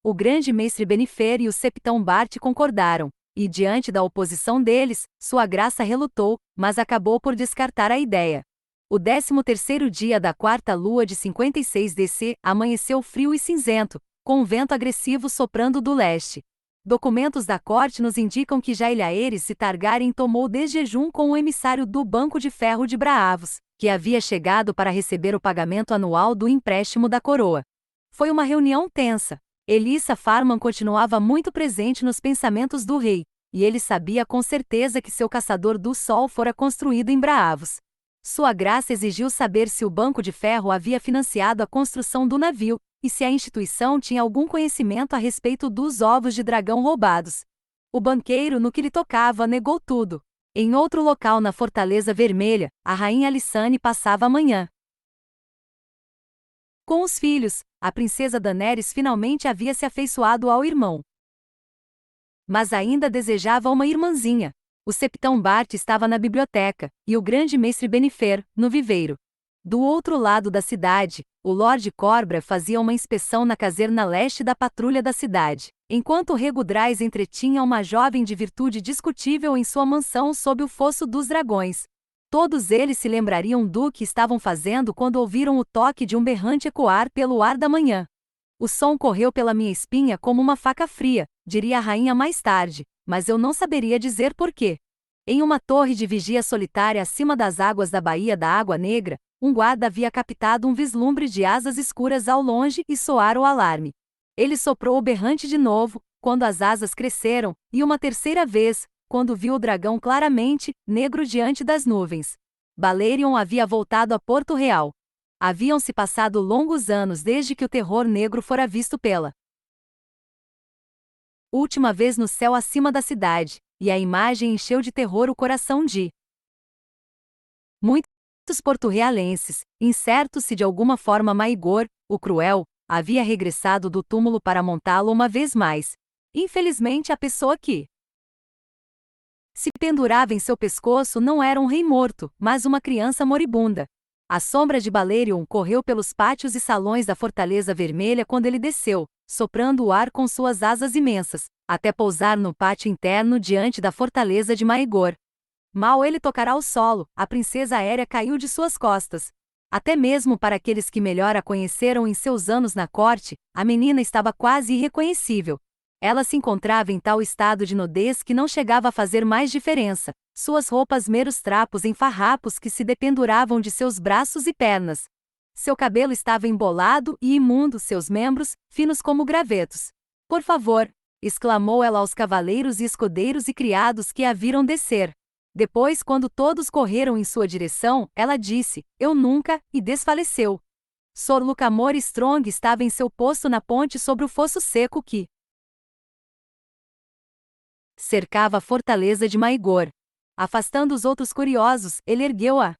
O grande mestre Benifer e o septão Bart concordaram, e diante da oposição deles, sua graça relutou, mas acabou por descartar a ideia. O 13º dia da quarta lua de 56 DC amanheceu frio e cinzento, com um vento agressivo soprando do leste. Documentos da corte nos indicam que Jaeliaeres se Targaryen tomou desjejum com o emissário do Banco de Ferro de Braavos, que havia chegado para receber o pagamento anual do empréstimo da coroa. Foi uma reunião tensa. Elissa Farman continuava muito presente nos pensamentos do rei, e ele sabia com certeza que seu caçador do sol fora construído em Braavos. Sua graça exigiu saber se o Banco de Ferro havia financiado a construção do navio, e se a instituição tinha algum conhecimento a respeito dos ovos de dragão roubados. O banqueiro, no que lhe tocava, negou tudo. Em outro local na Fortaleza Vermelha, a rainha Lissane passava a manhã com os filhos. A princesa Daenerys finalmente havia se afeiçoado ao irmão, mas ainda desejava uma irmãzinha. O septão Bart estava na biblioteca, e o grande mestre Benifer, no viveiro. Do outro lado da cidade, o Lord Corbra fazia uma inspeção na caserna leste da patrulha da cidade, enquanto Rego Drais entretinha uma jovem de virtude discutível em sua mansão sob o Fosso dos Dragões. Todos eles se lembrariam do que estavam fazendo quando ouviram o toque de um berrante ecoar pelo ar da manhã. O som correu pela minha espinha como uma faca fria, diria a rainha mais tarde, mas eu não saberia dizer por quê. Em uma torre de vigia solitária acima das águas da Baía da Água Negra, um guarda havia captado um vislumbre de asas escuras ao longe e soara o alarme. Ele soprou o berrante de novo, quando as asas cresceram, e uma terceira vez, quando viu o dragão claramente, negro diante das nuvens. Balerion havia voltado a Porto Real. Haviam-se passado longos anos desde que o terror negro fora visto pela última vez no céu acima da cidade, e a imagem encheu de terror o coração de muitos porto-realenses, incertos se de alguma forma Maigor, o cruel, havia regressado do túmulo para montá-lo uma vez mais. Infelizmente, a pessoa que se pendurava em seu pescoço não era um rei morto, mas uma criança moribunda. A sombra de Balerion correu pelos pátios e salões da Fortaleza Vermelha quando ele desceu, soprando o ar com suas asas imensas, até pousar no pátio interno diante da Fortaleza de Maegor. Mal ele tocará o solo, a princesa aérea caiu de suas costas. Até mesmo para aqueles que melhor a conheceram em seus anos na corte, a menina estava quase irreconhecível. Ela se encontrava em tal estado de nudez que não chegava a fazer mais diferença, suas roupas meros trapos em farrapos que se dependuravam de seus braços e pernas. Seu cabelo estava embolado e imundo, seus membros, finos como gravetos. "Por favor!" exclamou ela aos cavaleiros e escudeiros e criados que a viram descer. Depois, quando todos correram em sua direção, ela disse, "Eu nunca", e desfaleceu. Sor Lucamore Strong estava em seu posto na ponte sobre o fosso seco que cercava a fortaleza de Maegor. Afastando os outros curiosos, ele ergueu a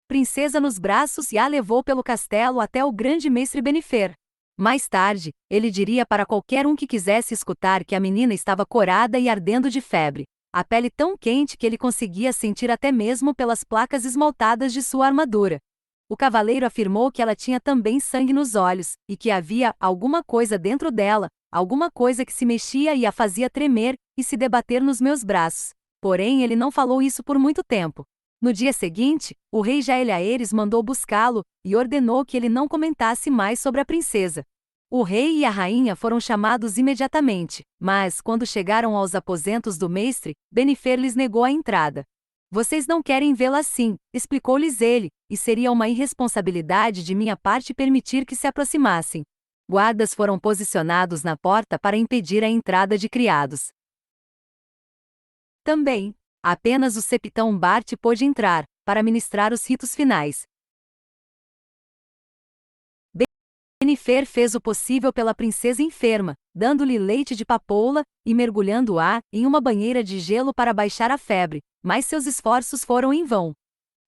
princesa nos braços e a levou pelo castelo até o grande mestre Benifer. Mais tarde, ele diria para qualquer um que quisesse escutar que a menina estava corada e ardendo de febre, a pele tão quente que ele conseguia sentir até mesmo pelas placas esmaltadas de sua armadura. O cavaleiro afirmou que ela tinha também sangue nos olhos, e que havia alguma coisa dentro dela, alguma coisa que se mexia e a fazia tremer e se debater nos meus braços. Porém, ele não falou isso por muito tempo. No dia seguinte, o rei Jaeliaeres mandou buscá-lo e ordenou que ele não comentasse mais sobre a princesa. O rei e a rainha foram chamados imediatamente, mas, quando chegaram aos aposentos do mestre, Benifer lhes negou a entrada. Vocês não querem vê-la assim, explicou-lhes ele, e seria uma irresponsabilidade de minha parte permitir que se aproximassem. Guardas foram posicionados na porta para impedir a entrada de criados. Também, apenas o septão Bart pôde entrar, para ministrar os ritos finais. Benifer fez o possível pela princesa enferma, dando-lhe leite de papoula e mergulhando-a em uma banheira de gelo para baixar a febre, mas seus esforços foram em vão.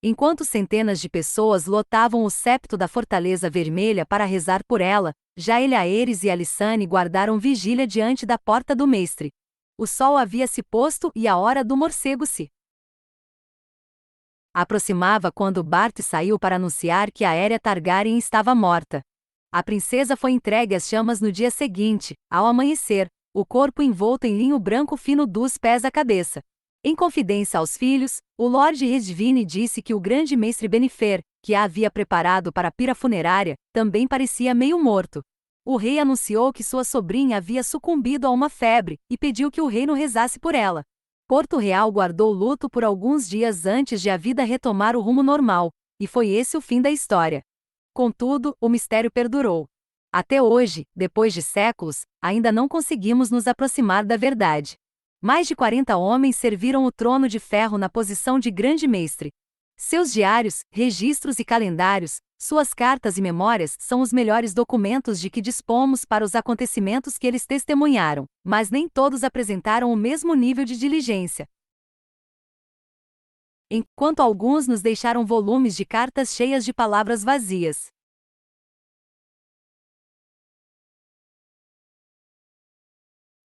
Enquanto centenas de pessoas lotavam o septo da Fortaleza Vermelha para rezar por ela, Jaeliaeres e Alissane guardaram vigília diante da porta do mestre. O sol havia se posto e a hora do morcego se aproximava quando Bart saiu para anunciar que Aérea Targaryen estava morta. A princesa foi entregue às chamas no dia seguinte, ao amanhecer, o corpo envolto em linho branco fino dos pés à cabeça. Em confidência aos filhos, o Lord Redvine disse que o grande mestre Benifer, que a havia preparado para a pira funerária, também parecia meio morto. O rei anunciou que sua sobrinha havia sucumbido a uma febre, e pediu que o reino rezasse por ela. Porto Real guardou luto por alguns dias antes de a vida retomar o rumo normal, e foi esse o fim da história. Contudo, o mistério perdurou. Até hoje, depois de séculos, ainda não conseguimos nos aproximar da verdade. Mais de 40 homens serviram o trono de ferro na posição de grande mestre. Seus diários, registros e calendários, suas cartas e memórias são os melhores documentos de que dispomos para os acontecimentos que eles testemunharam, mas nem todos apresentaram o mesmo nível de diligência. Enquanto alguns nos deixaram volumes de cartas cheias de palavras vazias.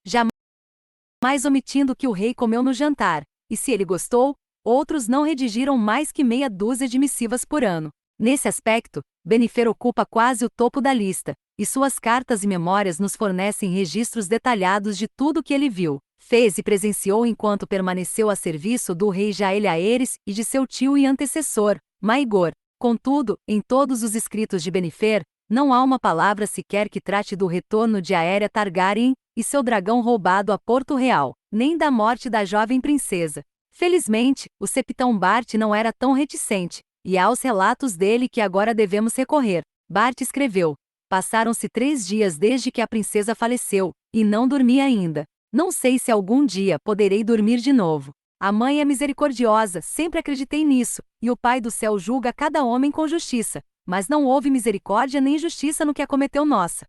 Jamais omitindo que o rei comeu no jantar, e se ele gostou, outros não redigiram mais que meia dúzia de missivas por ano. Nesse aspecto, Benifer ocupa quase o topo da lista, e suas cartas e memórias nos fornecem registros detalhados de tudo que ele viu, fez e presenciou enquanto permaneceu a serviço do rei Jaeliaeres e de seu tio e antecessor, Maegor. Contudo, em todos os escritos de Benifer, não há uma palavra sequer que trate do retorno de Aérea Targaryen e seu dragão roubado a Porto Real, nem da morte da jovem princesa. Felizmente, o septão Bart não era tão reticente, e é aos relatos dele que agora devemos recorrer. Bart escreveu: passaram-se 3 dias desde que a princesa faleceu, e não dormi ainda. Não sei se algum dia poderei dormir de novo. A mãe é misericordiosa, sempre acreditei nisso, e o Pai do céu julga cada homem com justiça, mas não houve misericórdia nem justiça no que acometeu nossa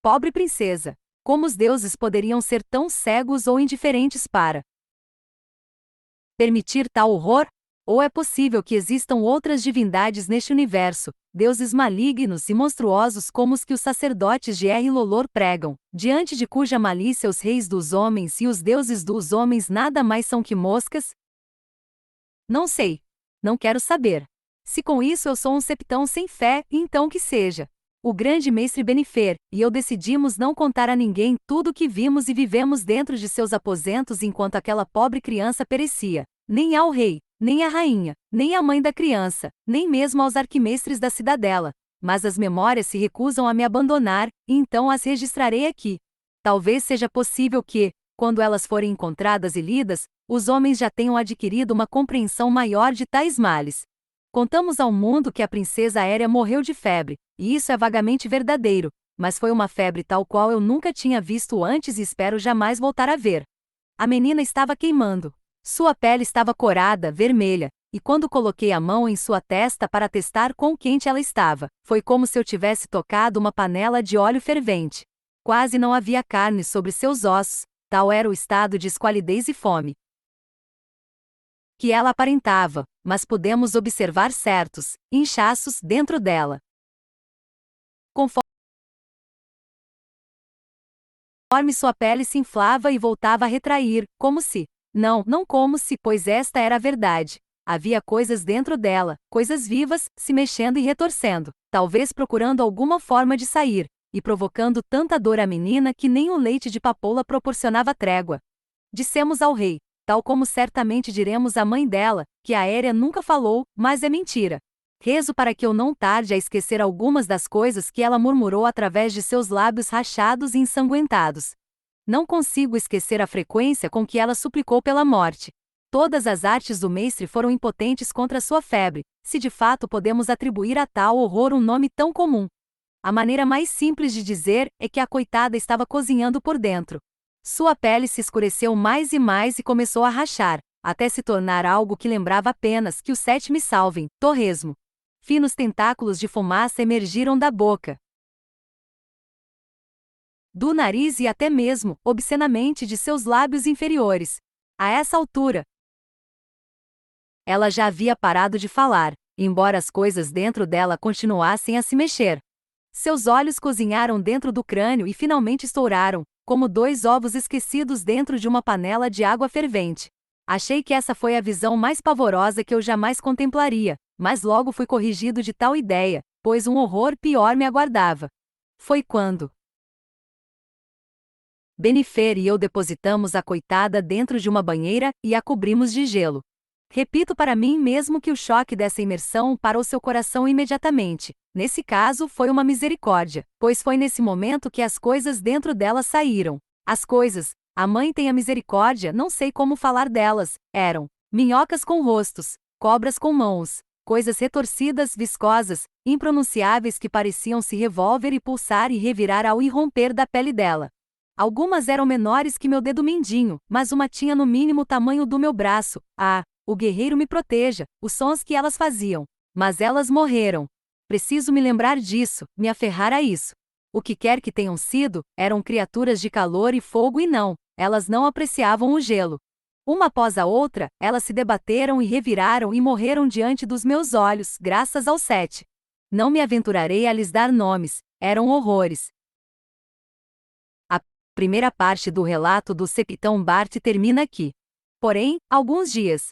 pobre princesa. Como os deuses poderiam ser tão cegos ou indiferentes para permitir tal horror? Ou é possível que existam outras divindades neste universo, deuses malignos e monstruosos como os que os sacerdotes de Er-Lolor pregam, diante de cuja malícia os reis dos homens e os deuses dos homens nada mais são que moscas? Não sei. Não quero saber. Se com isso eu sou um septão sem fé, então que seja. O grande mestre Benifer e eu decidimos não contar a ninguém tudo o que vimos e vivemos dentro de seus aposentos enquanto aquela pobre criança perecia. Nem ao rei, nem à rainha, nem à mãe da criança, nem mesmo aos arquimestres da cidadela. Mas as memórias se recusam a me abandonar, e então as registrarei aqui. Talvez seja possível que, quando elas forem encontradas e lidas, os homens já tenham adquirido uma compreensão maior de tais males. Contamos ao mundo que a princesa Aérea morreu de febre, e isso é vagamente verdadeiro, mas foi uma febre tal qual eu nunca tinha visto antes e espero jamais voltar a ver. A menina estava queimando. Sua pele estava corada, vermelha, e quando coloquei a mão em sua testa para testar quão quente ela estava, foi como se eu tivesse tocado uma panela de óleo fervente. Quase não havia carne sobre seus ossos, tal era o estado de esqualidez e fome que ela aparentava, mas pudemos observar certos inchaços dentro dela. Conforme Conforme sua pele se inflava e voltava a retrair, como se... Não como se, pois esta era a verdade. Havia coisas dentro dela, coisas vivas, se mexendo e retorcendo, talvez procurando alguma forma de sair, e provocando tanta dor à menina que nem o leite de papoula proporcionava trégua. Dissemos ao rei, tal como certamente diremos à mãe dela, que a Aérea nunca falou, mas é mentira. Rezo para que eu não tarde a esquecer algumas das coisas que ela murmurou através de seus lábios rachados e ensanguentados. Não consigo esquecer a frequência com que ela suplicou pela morte. Todas as artes do mestre foram impotentes contra sua febre, se de fato podemos atribuir a tal horror um nome tão comum. A maneira mais simples de dizer é que a coitada estava cozinhando por dentro. Sua pele se escureceu mais e começou a rachar, até se tornar algo que lembrava apenas que os 7 me salvem, torresmo. Finos tentáculos de fumaça emergiram da boca, do nariz e até mesmo, obscenamente, de seus lábios inferiores. A essa altura, ela já havia parado de falar, embora as coisas dentro dela continuassem a se mexer. Seus olhos cozinharam dentro do crânio e finalmente estouraram, como 2 ovos esquecidos dentro de uma panela de água fervente. Achei que essa foi a visão mais pavorosa que eu jamais contemplaria, mas logo fui corrigido de tal ideia, pois um horror pior me aguardava. Foi quando Benifer e eu depositamos a coitada dentro de uma banheira e a cobrimos de gelo. Repito para mim mesmo que o choque dessa imersão parou seu coração imediatamente. Nesse caso, foi uma misericórdia, pois foi nesse momento que as coisas dentro dela saíram. As coisas, a mãe tem a misericórdia, não sei como falar delas, eram minhocas com rostos, cobras com mãos, coisas retorcidas, viscosas, impronunciáveis que pareciam se revolver e pulsar e revirar ao irromper da pele dela. Algumas eram menores que meu dedo mindinho, mas uma tinha no mínimo o tamanho do meu braço. Ah, o guerreiro me proteja, os sons que elas faziam. Mas elas morreram. Preciso me lembrar disso, me aferrar a isso. O que quer que tenham sido, eram criaturas de calor e fogo e não, elas não apreciavam o gelo. Uma após a outra, elas se debateram e reviraram e morreram diante dos meus olhos, graças aos 7. Não me aventurarei a lhes dar nomes, eram horrores. Primeira parte do relato do Septão Bart termina aqui. Porém, alguns dias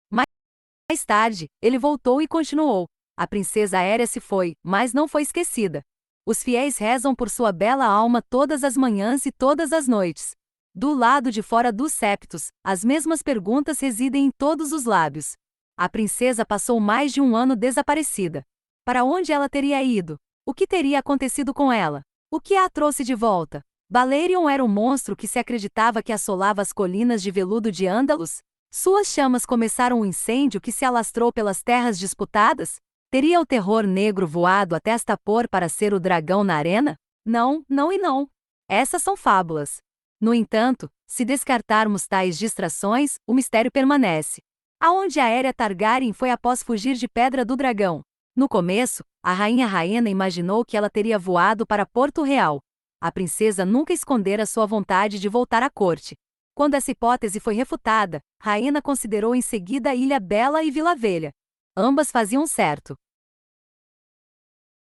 mais tarde, ele voltou e continuou. A princesa Aérea se foi, mas não foi esquecida. Os fiéis rezam por sua bela alma todas as manhãs e todas as noites. Do lado de fora dos septos, as mesmas perguntas residem em todos os lábios. A princesa passou mais de um ano desaparecida. Para onde ela teria ido? O que teria acontecido com ela? O que a trouxe de volta? Balerion era um monstro que se acreditava que assolava as colinas de veludo de Ândalos? Suas chamas começaram um incêndio que se alastrou pelas terras disputadas? Teria o terror negro voado até Astapor para ser o dragão na arena? Não, não e não. Essas são fábulas. No entanto, se descartarmos tais distrações, o mistério permanece. Aonde a Aérea Targaryen foi após fugir de Pedra do Dragão? No começo, a rainha Rhaena imaginou que ela teria voado para Porto Real. A princesa nunca escondera sua vontade de voltar à corte. Quando essa hipótese foi refutada, Rhaena considerou em seguida Ilha Bela e Vila Velha. Ambas faziam certo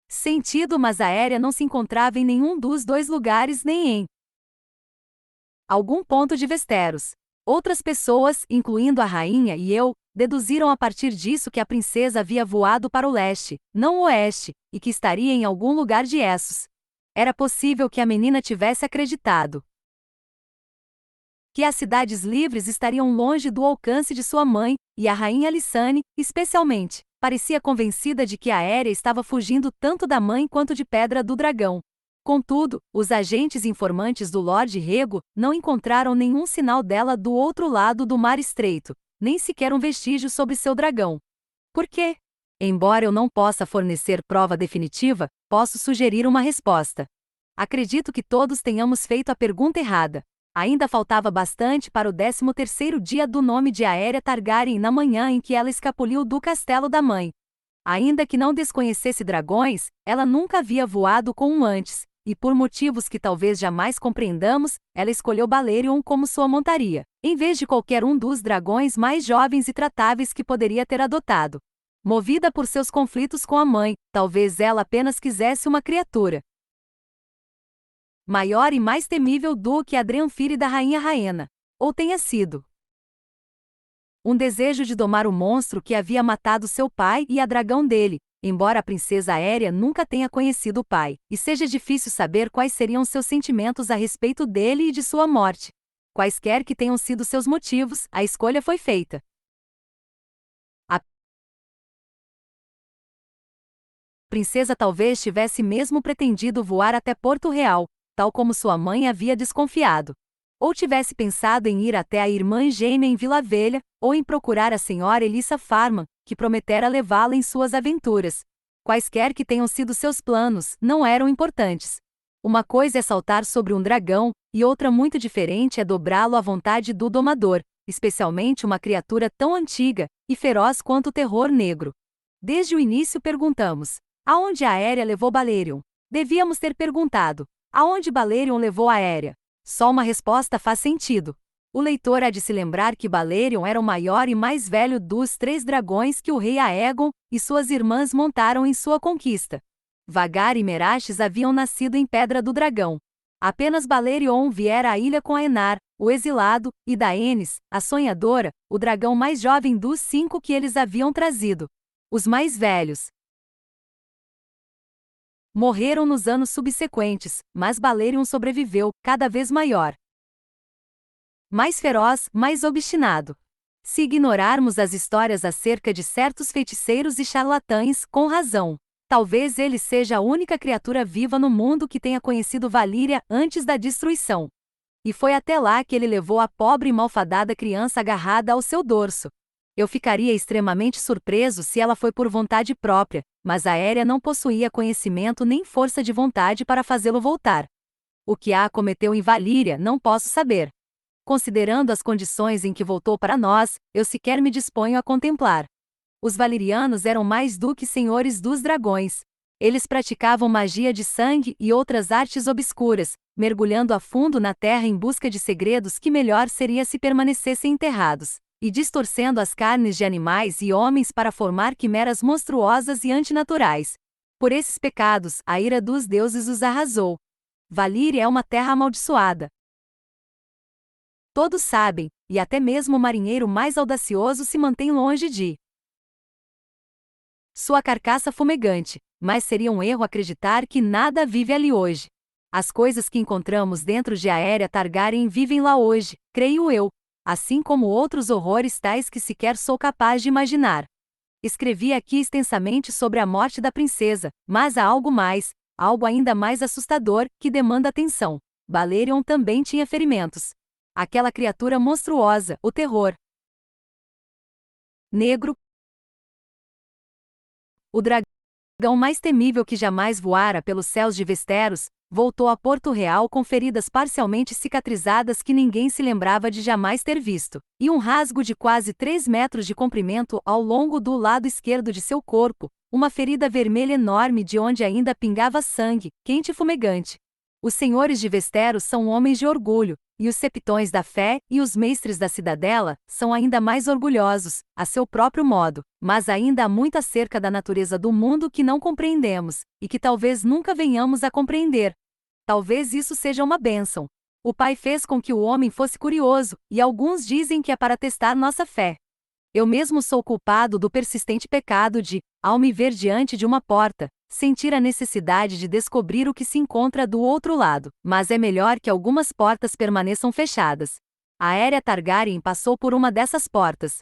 sentido, mas a Aérea não se encontrava em nenhum dos 2 lugares nem em algum ponto de Westeros. Outras pessoas, incluindo a rainha e eu, deduziram a partir disso que a princesa havia voado para o leste, não o oeste, e que estaria em algum lugar de Essos. Era possível que a menina tivesse acreditado que as cidades livres estariam longe do alcance de sua mãe, e a rainha Lysane, especialmente, parecia convencida de que a Aérea estava fugindo tanto da mãe quanto de Pedra do Dragão. Contudo, os agentes informantes do Lorde Rego não encontraram nenhum sinal dela do outro lado do Mar Estreito, nem sequer um vestígio sobre seu dragão. Por quê? Embora eu não possa fornecer prova definitiva, posso sugerir uma resposta. Acredito que todos tenhamos feito a pergunta errada. Ainda faltava bastante para o 13º dia do nome de Aérea Targaryen na manhã em que ela escapuliu do castelo da mãe. Ainda que não desconhecesse dragões, ela nunca havia voado com um antes, e por motivos que talvez jamais compreendamos, ela escolheu Balerion como sua montaria, em vez de qualquer um dos dragões mais jovens e tratáveis que poderia ter adotado. Movida por seus conflitos com a mãe, talvez ela apenas quisesse uma criatura maior e mais temível do que a Drenfire da rainha Raena. Ou tenha sido um desejo de domar o monstro que havia matado seu pai e a dragão dele, embora a princesa Aérea nunca tenha conhecido o pai, e seja difícil saber quais seriam seus sentimentos a respeito dele e de sua morte. Quaisquer que tenham sido seus motivos, a escolha foi feita. A princesa talvez tivesse mesmo pretendido voar até Porto Real, tal como sua mãe havia desconfiado. Ou tivesse pensado em ir até a irmã Gêmea em Vila Velha, ou em procurar a senhora Elissa Farman, que prometera levá-la em suas aventuras. Quaisquer que tenham sido seus planos, não eram importantes. Uma coisa é saltar sobre um dragão, e outra muito diferente é dobrá-lo à vontade do domador, especialmente uma criatura tão antiga e feroz quanto o terror negro. Desde o início perguntamos: aonde a Aérea levou Balerion? Devíamos ter perguntado: aonde Balerion levou a Aérea? Só uma resposta faz sentido. O leitor há de se lembrar que Balerion era o maior e mais velho dos 3 dragões que o rei Aegon e suas irmãs montaram em sua conquista. Vhagar e Meraxes haviam nascido em Pedra do Dragão. Apenas Balerion viera à ilha com Aenar, o exilado, e Daenerys, a sonhadora, o dragão mais jovem dos 5 que eles haviam trazido. Os mais velhos morreram nos anos subsequentes, mas Balerion sobreviveu, cada vez maior. Mais feroz, mais obstinado. Se ignorarmos as histórias acerca de certos feiticeiros e charlatães, com razão. Talvez ele seja a única criatura viva no mundo que tenha conhecido Valíria antes da destruição. E foi até lá que ele levou a pobre e malfadada criança agarrada ao seu dorso. Eu ficaria extremamente surpreso se ela foi por vontade própria, mas Aérea não possuía conhecimento nem força de vontade para fazê-lo voltar. O que a cometeu em Valíria não posso saber. Considerando as condições em que voltou para nós, eu sequer me disponho a contemplar. Os valirianos eram mais do que senhores dos dragões. Eles praticavam magia de sangue e outras artes obscuras, mergulhando a fundo na terra em busca de segredos que melhor seria se permanecessem enterrados, e distorcendo as carnes de animais e homens para formar quimeras monstruosas e antinaturais. Por esses pecados, a ira dos deuses os arrasou. Valíria é uma terra amaldiçoada. Todos sabem, e até mesmo o marinheiro mais audacioso se mantém longe de sua carcaça fumegante, mas seria um erro acreditar que nada vive ali hoje. As coisas que encontramos dentro de Aérea Targaryen vivem lá hoje, creio eu, assim como outros horrores tais que sequer sou capaz de imaginar. Escrevi aqui extensamente sobre a morte da princesa, mas há algo mais, algo ainda mais assustador, que demanda atenção. Balerion também tinha ferimentos. Aquela criatura monstruosa, o terror negro, o dragão mais temível que jamais voara pelos céus de Westeros, voltou a Porto Real com feridas parcialmente cicatrizadas que ninguém se lembrava de jamais ter visto, e um rasgo de quase 3 metros de comprimento ao longo do lado esquerdo de seu corpo, uma ferida vermelha enorme de onde ainda pingava sangue, quente e fumegante. Os senhores de Westeros são homens de orgulho, e os septões da fé e os mestres da cidadela são ainda mais orgulhosos, a seu próprio modo, mas ainda há muito acerca da natureza do mundo que não compreendemos, e que talvez nunca venhamos a compreender. Talvez isso seja uma bênção. O Pai fez com que o homem fosse curioso, e alguns dizem que é para testar nossa fé. Eu mesmo sou culpado do persistente pecado de, ao me ver diante de uma porta, sentir a necessidade de descobrir o que se encontra do outro lado, mas é melhor que algumas portas permaneçam fechadas. A Aérea Targaryen passou por uma dessas portas.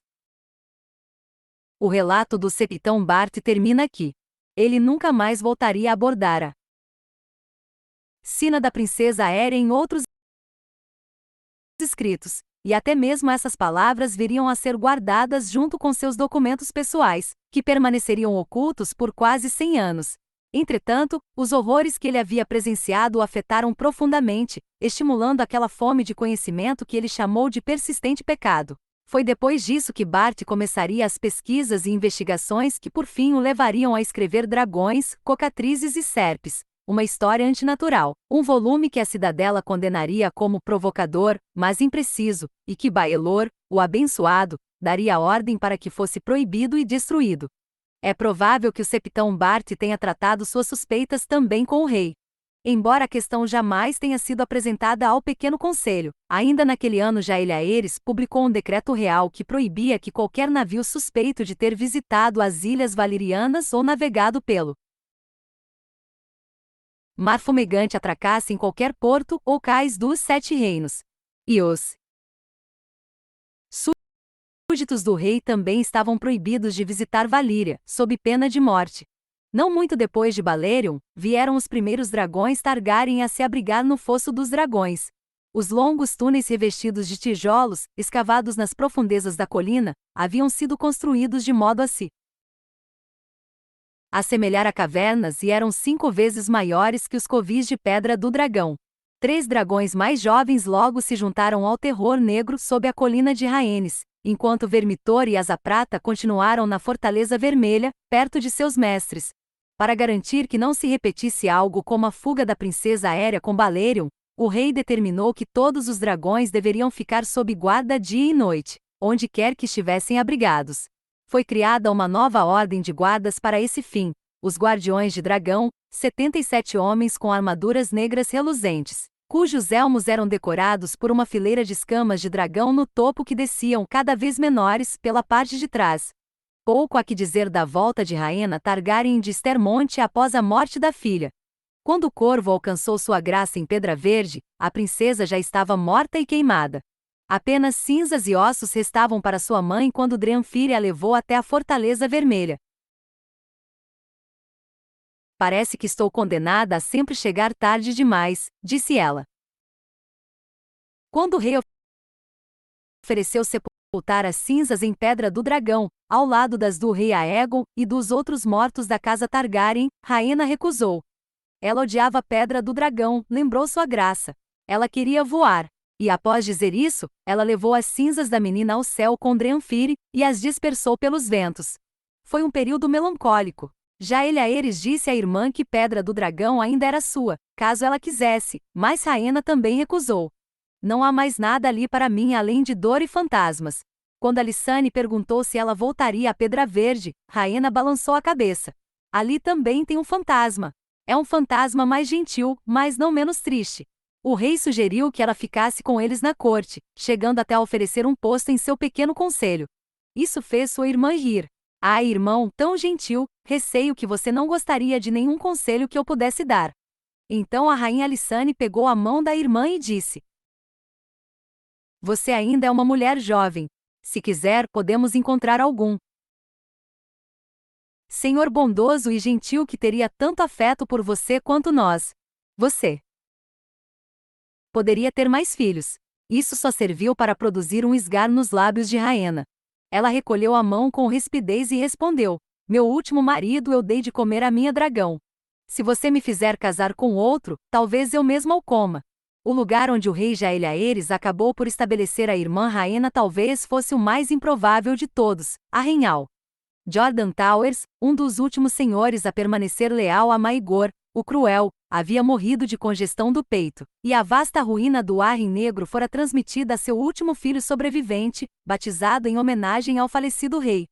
O relato do septão Bart termina aqui. Ele nunca mais voltaria a abordar a sina da princesa Aérea em outros escritos, e até mesmo essas palavras viriam a ser guardadas junto com seus documentos pessoais, que permaneceriam ocultos por quase 100 anos. Entretanto, os horrores que ele havia presenciado o afetaram profundamente, estimulando aquela fome de conhecimento que ele chamou de persistente pecado. Foi depois disso que Bart começaria as pesquisas e investigações que por fim o levariam a escrever Dragões, Cocatrizes e Serpes, uma história antinatural, um volume que a Cidadela condenaria como provocador, mas impreciso, e que Baelor, o abençoado, daria ordem para que fosse proibido e destruído. É provável que o septão Bart tenha tratado suas suspeitas também com o rei. Embora a questão jamais tenha sido apresentada ao Pequeno Conselho, ainda naquele ano Jaelhaeres publicou um decreto real que proibia que qualquer navio suspeito de ter visitado as Ilhas Valerianas ou navegado pelo mar fumegante atracasse em qualquer porto ou cais dos Sete Reinos. E os súditos do rei também estavam proibidos de visitar Valíria, sob pena de morte. Não muito depois de Balerion, vieram os primeiros dragões Targaryen a se abrigar no Fosso dos Dragões. Os longos túneis revestidos de tijolos, escavados nas profundezas da colina, haviam sido construídos de modo a se assemelhar a cavernas e eram 5 vezes maiores que os covis de pedra do dragão. 3 dragões mais jovens logo se juntaram ao terror negro sob a colina de Rhaenys, enquanto Vermitor e Asa Prata continuaram na Fortaleza Vermelha, perto de seus mestres. Para garantir que não se repetisse algo como a fuga da princesa Aérea com Balerion, o rei determinou que todos os dragões deveriam ficar sob guarda dia e noite, onde quer que estivessem abrigados. Foi criada uma nova ordem de guardas para esse fim, os Guardiões de Dragão, 77 homens com armaduras negras reluzentes, cujos elmos eram decorados por uma fileira de escamas de dragão no topo que desciam cada vez menores pela parte de trás. Pouco há que dizer da volta de Rhaena Targaryen de Estermonte após a morte da filha. Quando o corvo alcançou sua graça em Pedra Verde, a princesa já estava morta e queimada. Apenas cinzas e ossos restavam para sua mãe quando Drenfire a levou até a Fortaleza Vermelha. Parece que estou condenada a sempre chegar tarde demais, disse ela. Quando o rei ofereceu sepultar as cinzas em Pedra do Dragão, ao lado das do rei Aegon e dos outros mortos da casa Targaryen, Rhaena recusou. Ela odiava a Pedra do Dragão, lembrou sua graça. Ela queria voar. E após dizer isso, ela levou as cinzas da menina ao céu com Drenfire e as dispersou pelos ventos. Foi um período melancólico. Jaelhaeres disse à irmã que Pedra do Dragão ainda era sua, caso ela quisesse, mas Rhaena também recusou. Não há mais nada ali para mim além de dor e fantasmas. Quando Alysanne perguntou se ela voltaria à Pedra Verde, Rhaena balançou a cabeça. Ali também tem um fantasma. É um fantasma mais gentil, mas não menos triste. O rei sugeriu que ela ficasse com eles na corte, chegando até a oferecer um posto em seu pequeno conselho. Isso fez sua irmã rir. Ah, irmão, tão gentil, receio que você não gostaria de nenhum conselho que eu pudesse dar. Então a rainha Alysanne pegou a mão da irmã e disse: Você ainda é uma mulher jovem. Se quiser, podemos encontrar algum senhor bondoso e gentil que teria tanto afeto por você quanto nós. Você poderia ter mais filhos. Isso só serviu para produzir um esgar nos lábios de Rhaena. Ela recolheu a mão com rispidez e respondeu: Meu último marido eu dei de comer a minha dragão. Se você me fizer casar com outro, talvez eu mesma o coma. O lugar onde o rei Jaelhaeres acabou por estabelecer a irmã Rhaena talvez fosse o mais improvável de todos, Arrenhal. Jordan Towers, um dos últimos senhores a permanecer leal a Maegor, o Cruel, havia morrido de congestão do peito, e a vasta ruína do Arryn Negro fora transmitida a seu último filho sobrevivente, batizado em homenagem ao falecido rei.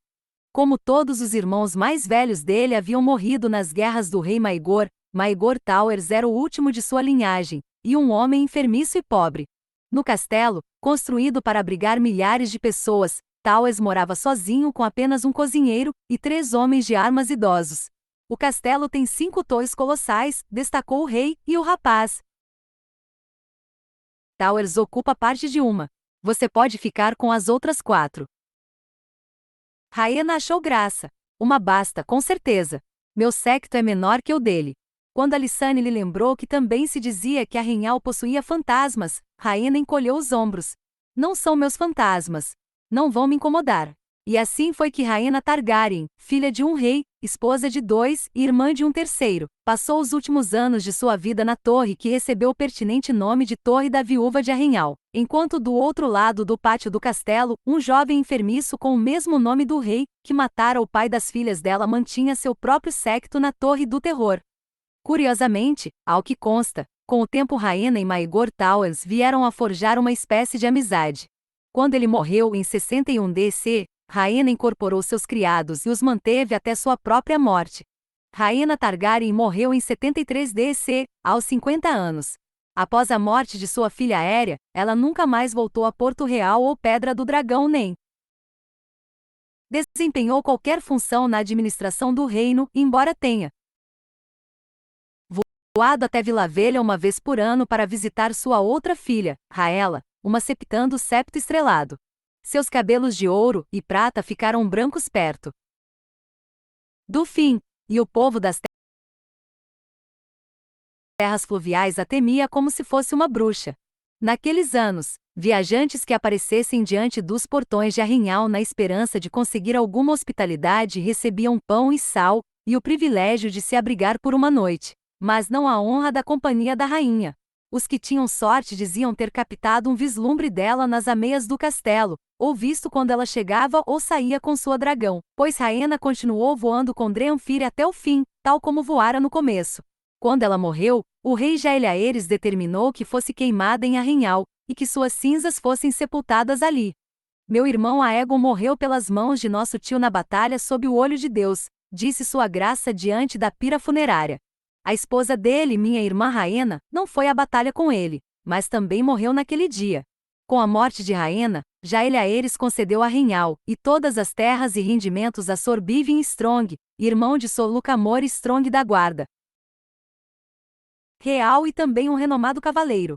Como todos os irmãos mais velhos dele haviam morrido nas guerras do rei Maegor, Maegor Towers era o último de sua linhagem, e um homem enfermiço e pobre. No castelo, construído para abrigar milhares de pessoas, Towers morava sozinho com apenas um cozinheiro e 3 homens de armas idosos. O castelo tem 5 torres colossais, destacou o rei e o rapaz. Towers ocupa parte de uma. Você pode ficar com as outras 4. Rhaena achou graça. Uma basta, com certeza. Meu séquito é menor que o dele. Quando Alysanne lhe lembrou que também se dizia que Arrenhal possuía fantasmas, Rhaena encolheu os ombros. Não são meus fantasmas. Não vão me incomodar. E assim foi que Rhaena Targaryen, filha de um rei, esposa de 2 e irmã de um terceiro, passou os últimos anos de sua vida na torre que recebeu o pertinente nome de Torre da Viúva de Arrenhal, enquanto do outro lado do pátio do castelo, um jovem enfermiço com o mesmo nome do rei, que matara o pai das filhas dela mantinha seu próprio séquito na Torre do Terror. Curiosamente, ao que consta, com o tempo Rhaena e Maegor Towers vieram a forjar uma espécie de amizade. Quando ele morreu em 61 DC, Rhaena incorporou seus criados e os manteve até sua própria morte. Rhaena Targaryen morreu em 73 DC, aos 50 anos. Após a morte de sua filha Aérea, ela nunca mais voltou a Porto Real ou Pedra do Dragão nem desempenhou qualquer função na administração do reino, embora tenha voado até Vila Velha uma vez por ano para visitar sua outra filha, Raela, uma septando septo estrelado. Seus cabelos de ouro e prata ficaram brancos perto do fim, e o povo das terras fluviais a temia como se fosse uma bruxa. Naqueles anos, viajantes que aparecessem diante dos portões de Arrinhal na esperança de conseguir alguma hospitalidade recebiam pão e sal, e o privilégio de se abrigar por uma noite, mas não a honra da companhia da rainha. Os que tinham sorte diziam ter captado um vislumbre dela nas ameias do castelo, ou visto quando ela chegava ou saía com sua dragão, pois Rhaena continuou voando com Dreamfire até o fim, tal como voara no começo. Quando ela morreu, o rei Jaehaerys determinou que fosse queimada em Arrinhal, e que suas cinzas fossem sepultadas ali. Meu irmão Aegon morreu pelas mãos de nosso tio na batalha sob o olho de Deus, disse sua graça diante da pira funerária. A esposa dele, minha irmã Rhaena, não foi à batalha com ele, mas também morreu naquele dia. Com a morte de Rhaena, Jaehaerys concedeu a Arrinhal, e todas as terras e rendimentos a Sor Bivin Strong, irmão de Sor Lucamor Strong da Guarda Real e também um renomado cavaleiro.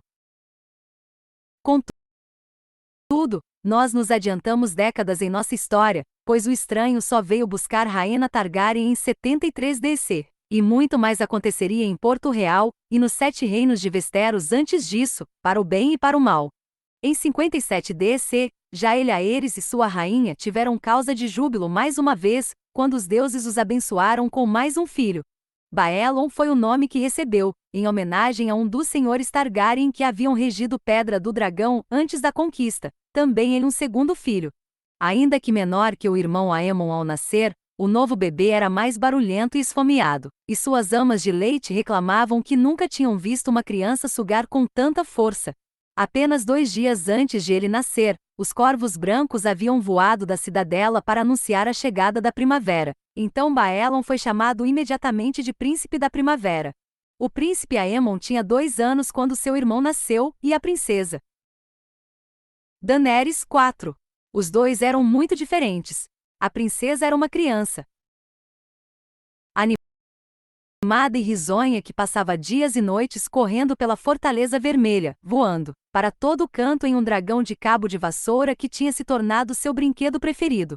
Contudo, nós nos adiantamos décadas em nossa história, pois o estranho só veio buscar Rhaena Targaryen em 73 DC, e muito mais aconteceria em Porto Real, e nos 7 reinos de Westeros antes disso, para o bem e para o mal. Em 57 DC, Jaehaerys e sua rainha tiveram causa de júbilo mais uma vez, quando os deuses os abençoaram com mais um filho. Baelon foi o nome que recebeu, em homenagem a um dos senhores Targaryen que haviam regido Pedra do Dragão antes da conquista, também ele um segundo filho. Ainda que menor que o irmão Aemon ao nascer, o novo bebê era mais barulhento e esfomeado, e suas amas de leite reclamavam que nunca tinham visto uma criança sugar com tanta força. Apenas 2 dias antes de ele nascer, os corvos brancos haviam voado da cidadela para anunciar a chegada da primavera. Então Baelon foi chamado imediatamente de Príncipe da Primavera. O príncipe Aemon tinha 2 anos quando seu irmão nasceu, e a princesa Daenerys 4. Os dois eram muito diferentes. A princesa era uma criança animada e risonha que passava dias e noites correndo pela Fortaleza Vermelha, voando para todo canto em um dragão de cabo de vassoura que tinha se tornado seu brinquedo preferido.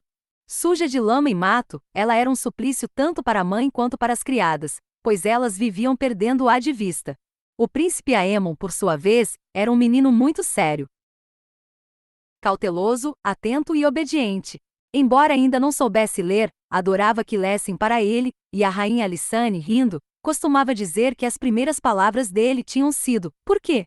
Suja de lama e mato, ela era um suplício tanto para a mãe quanto para as criadas, pois elas viviam perdendo-a de vista. O príncipe Aemon, por sua vez, era um menino muito sério, cauteloso, atento e obediente. Embora ainda não soubesse ler, adorava que lessem para ele, e a rainha Alysanne, rindo, costumava dizer que as primeiras palavras dele tinham sido: "Por quê?".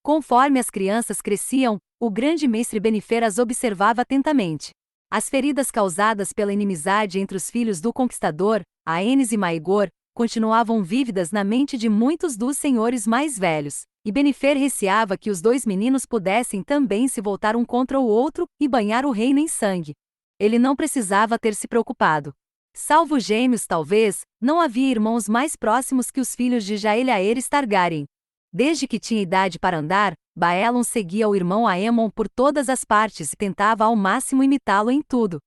Conforme as crianças cresciam, o grande mestre Benifer as observava atentamente. As feridas causadas pela inimizade entre os filhos do conquistador, Aenys e Maegor, continuavam vívidas na mente de muitos dos senhores mais velhos, e Benifer receava que os 2 meninos pudessem também se voltar um contra o outro e banhar o reino em sangue. Ele não precisava ter se preocupado. Salvo gêmeos talvez, não havia irmãos mais próximos que os filhos de Jaehaerys Targaryen. Desde que tinha idade para andar, Baelon seguia o irmão Aemon por todas as partes e tentava ao máximo imitá-lo em tudo.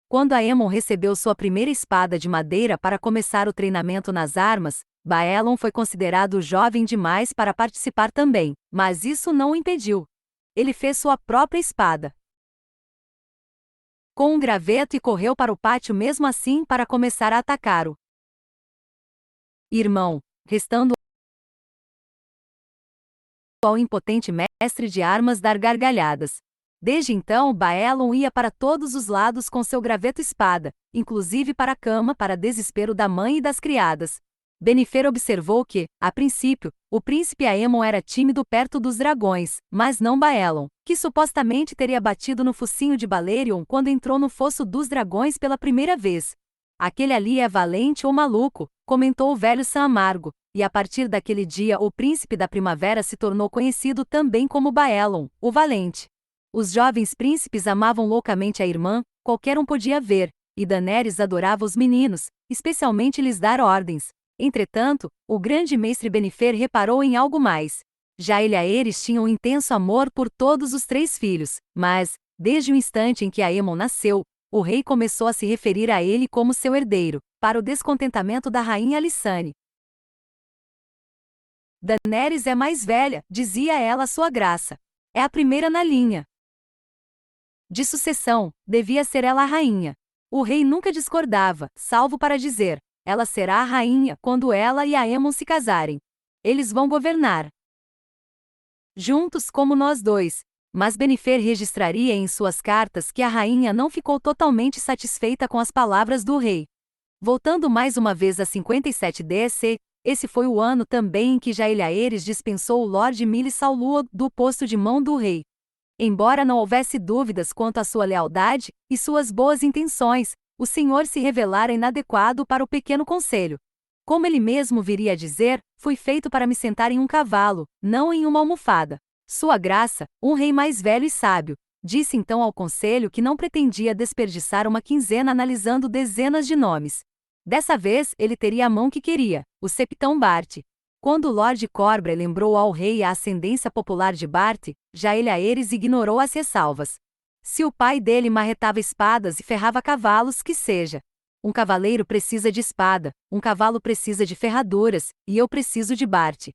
Quando Aemon recebeu sua primeira espada de madeira para começar o treinamento nas armas, Baelon foi considerado jovem demais para participar também, mas isso não o impediu. Ele fez sua própria espada com um graveto e correu para o pátio mesmo assim para começar a atacar o irmão, restando ao impotente mestre de armas dar gargalhadas. Desde então Baelon ia para todos os lados com seu graveto-espada, inclusive para a cama para desespero da mãe e das criadas. Benifer observou que, a princípio, o príncipe Aemon era tímido perto dos dragões, mas não Baelon, que supostamente teria batido no focinho de Balerion quando entrou no fosso dos dragões pela primeira vez. "Aquele ali é valente ou maluco", comentou o velho Sam Amargo, e a partir daquele dia o príncipe da primavera se tornou conhecido também como Baelon, o Valente. Os jovens príncipes amavam loucamente a irmã, qualquer um podia ver, e Daenerys adorava os meninos, especialmente lhes dar ordens. Entretanto, o grande mestre Benifer reparou em algo mais. Já Elhaeres tinha um intenso amor por todos os 3 filhos, mas, desde o instante em que Aemon nasceu, o rei começou a se referir a ele como seu herdeiro, para o descontentamento da rainha Alysanne. Daenerys é mais velha, dizia ela à sua graça. É a primeira na linha de sucessão, devia ser ela a rainha. O rei nunca discordava, salvo para dizer: ela será a rainha quando ela e Aemon se casarem. Eles vão governar juntos como nós dois. Mas Benifer registraria em suas cartas que a rainha não ficou totalmente satisfeita com as palavras do rei. Voltando mais uma vez a 57 DC, esse foi o ano também em que Elhaeres dispensou o Lord Mili Sauluo do posto de mão do rei. Embora não houvesse dúvidas quanto à sua lealdade e suas boas intenções, o senhor se revelara inadequado para o pequeno conselho. Como ele mesmo viria a dizer, fui feito para me sentar em um cavalo, não em uma almofada. Sua graça, um rei mais velho e sábio, disse então ao conselho que não pretendia desperdiçar uma quinzena analisando dezenas de nomes. Dessa vez ele teria a mão que queria, o septão Bart. Quando o Lord Corbray lembrou ao rei a ascendência popular de Bart, Elhaeres ignorou as ressalvas. Se o pai dele marretava espadas e ferrava cavalos, que seja. Um cavaleiro precisa de espada, um cavalo precisa de ferraduras, e eu preciso de Bart.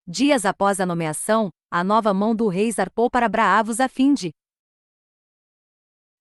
Dias após a nomeação, a nova mão do rei zarpou para Braavos a fim de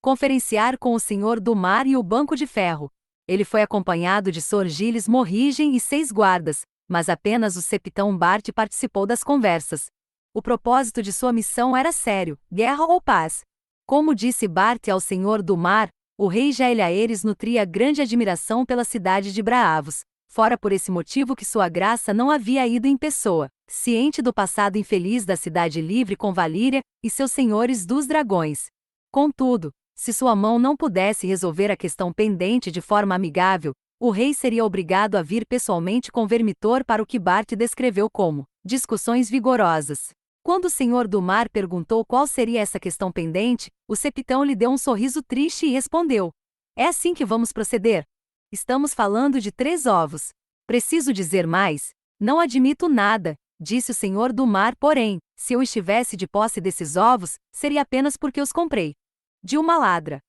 conferenciar com o Senhor do Mar e o Banco de Ferro. Ele foi acompanhado de Sor Giles Morrigen e 6 guardas, mas apenas o septão Bart participou das conversas. O propósito de sua missão era sério: guerra ou paz. Como disse Bart ao Senhor do Mar, o rei Elhaeres nutria grande admiração pela cidade de Braavos. Fora por esse motivo que sua graça não havia ido em pessoa, ciente do passado infeliz da cidade livre com Valíria e seus senhores dos dragões. Contudo, se sua mão não pudesse resolver a questão pendente de forma amigável, o rei seria obrigado a vir pessoalmente com Vermitor para o que Bart descreveu como discussões vigorosas. Quando o Senhor do Mar perguntou qual seria essa questão pendente, o septão lhe deu um sorriso triste e respondeu: é assim que vamos proceder? Estamos falando de 3 ovos. Preciso dizer mais? Não admito nada, disse o Senhor do Mar, porém, se eu estivesse de posse desses ovos, seria apenas porque os comprei de uma ladra.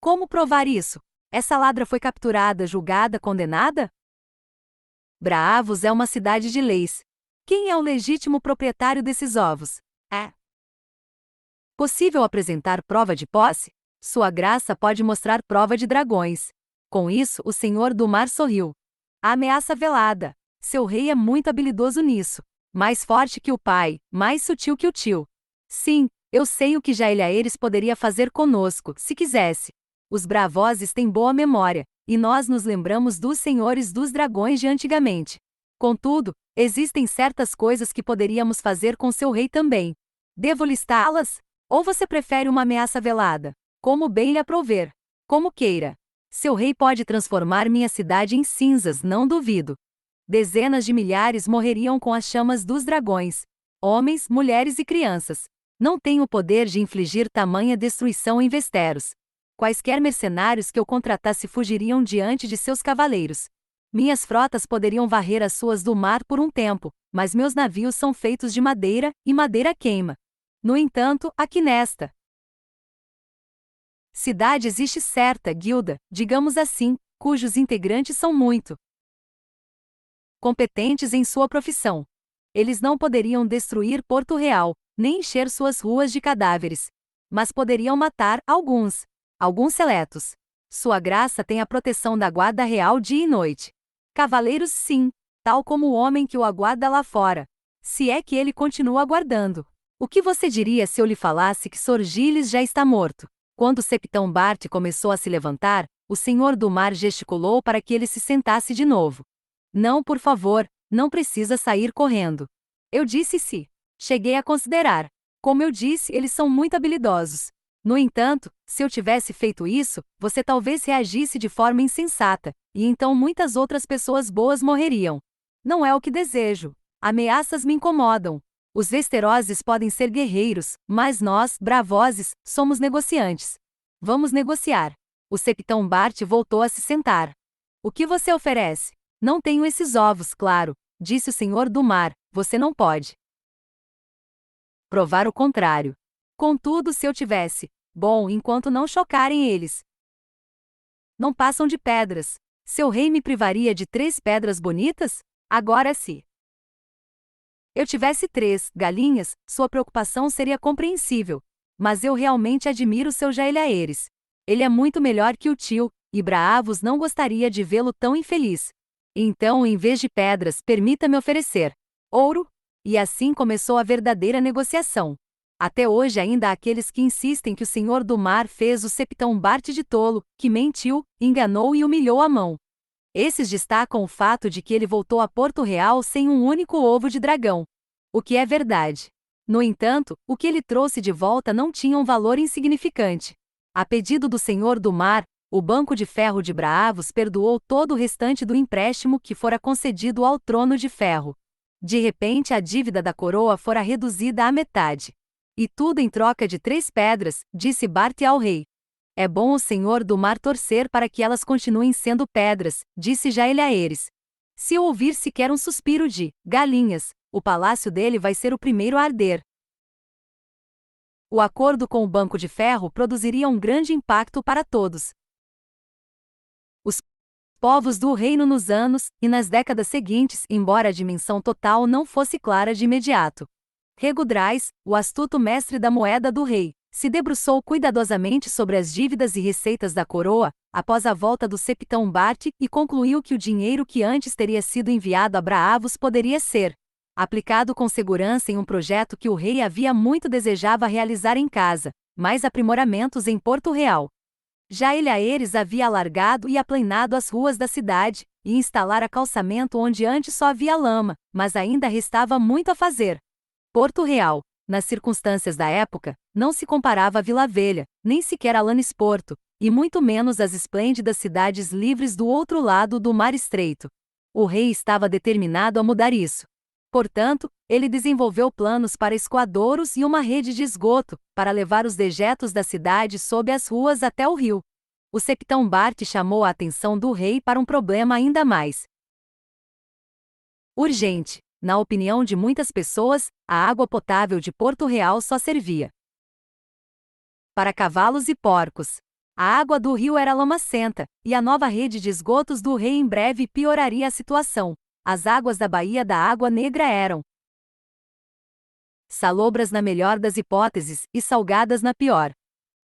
Como provar isso? Essa ladra foi capturada, julgada, condenada? Braavos é uma cidade de leis. Quem é o legítimo proprietário desses ovos? É possível apresentar prova de posse? Sua graça pode mostrar prova de dragões. Com isso, o Senhor do Mar sorriu. A ameaça velada. Seu rei é muito habilidoso nisso. Mais forte que o pai, mais sutil que o tio. Sim, eu sei o que Elhaeres poderia fazer conosco, se quisesse. Os Bravoses têm boa memória, e nós nos lembramos dos senhores dos dragões de antigamente. Contudo, existem certas coisas que poderíamos fazer com seu rei também. Devo listá-las? Ou você prefere uma ameaça velada? Como bem lhe aprouver. Como queira. Seu rei pode transformar minha cidade em cinzas, não duvido. Dezenas de milhares morreriam com as chamas dos dragões. Homens, mulheres e crianças. Não tenho o poder de infligir tamanha destruição em Westeros. Quaisquer mercenários que eu contratasse fugiriam diante de seus cavaleiros. Minhas frotas poderiam varrer as suas do mar por um tempo, mas meus navios são feitos de madeira, e madeira queima. No entanto, aqui nesta cidade existe certa guilda, digamos assim, cujos integrantes são muito competentes em sua profissão. Eles não poderiam destruir Porto Real, nem encher suas ruas de cadáveres. Mas poderiam matar alguns seletos. Sua graça tem a proteção da guarda real dia e noite. Cavaleiros sim, tal como o homem que o aguarda lá fora. Se é que ele continua aguardando. O que você diria se eu lhe falasse que Sor Giles já está morto? Quando o septão Bart começou a se levantar, o Senhor do Mar gesticulou para que ele se sentasse de novo. Não, por favor, não precisa sair correndo. Eu disse se. Cheguei a considerar. Como eu disse, eles são muito habilidosos. No entanto, se eu tivesse feito isso, você talvez reagisse de forma insensata, e então muitas outras pessoas boas morreriam. Não é o que desejo. Ameaças me incomodam. Os Westeroses podem ser guerreiros, mas nós, Bravoses, somos negociantes. Vamos negociar. O Septão Bart voltou a se sentar. O que você oferece? Não tenho esses ovos, claro, disse o Senhor do Mar, você não pode provar o contrário. Contudo, se eu tivesse, bom, enquanto não chocarem eles. Não passam de pedras. Seu rei me privaria de 3 pedras bonitas? Agora se eu tivesse 3 galinhas, sua preocupação seria compreensível. Mas eu realmente admiro seu Jaelhaeres. Ele é muito melhor que o tio, e Braavos não gostaria de vê-lo tão infeliz. Então, em vez de pedras, permita-me oferecer ouro. E assim começou a verdadeira negociação. Até hoje ainda há aqueles que insistem que o Senhor do Mar fez o Septão Bart de tolo, que mentiu, enganou e humilhou a mão. Esses destacam o fato de que ele voltou a Porto Real sem um único ovo de dragão. O que é verdade. No entanto, o que ele trouxe de volta não tinha um valor insignificante. A pedido do Senhor do Mar, o Banco de Ferro de Braavos perdoou todo o restante do empréstimo que fora concedido ao Trono de Ferro. De repente a dívida da coroa fora reduzida à metade. E tudo em troca de 3 pedras, disse Bart ao rei. É bom o Senhor do Mar torcer para que elas continuem sendo pedras, disse Jaelhaeres. Se eu ouvir sequer um suspiro de galinhas, o palácio dele vai ser o primeiro a arder. O acordo com o Banco de Ferro produziria um grande impacto para todos. Os povos do reino nos anos e nas décadas seguintes, embora a dimensão total não fosse clara de imediato. Regudrais, o astuto mestre da moeda do rei, se debruçou cuidadosamente sobre as dívidas e receitas da coroa, após a volta do Septão Bart, e concluiu que o dinheiro que antes teria sido enviado a Braavos poderia ser aplicado com segurança em um projeto que o rei havia muito desejava realizar em casa, mais aprimoramentos em Porto Real. Jaelhaeres havia alargado e aplanado as ruas da cidade, e instalara calçamento onde antes só havia lama, mas ainda restava muito a fazer. Porto Real, nas circunstâncias da época, não se comparava a Vila Velha, nem sequer a Lannisporto, e muito menos às esplêndidas cidades livres do outro lado do Mar Estreito. O rei estava determinado a mudar isso. Portanto, ele desenvolveu planos para escoadouros e uma rede de esgoto, para levar os dejetos da cidade sob as ruas até o rio. O Septão Bart chamou a atenção do rei para um problema ainda mais urgente. Na opinião de muitas pessoas, a água potável de Porto Real só servia para cavalos e porcos. A água do rio era lamacenta, e a nova rede de esgotos do rei em breve pioraria a situação. As águas da Baía da Água Negra eram salobras na melhor das hipóteses e salgadas na pior.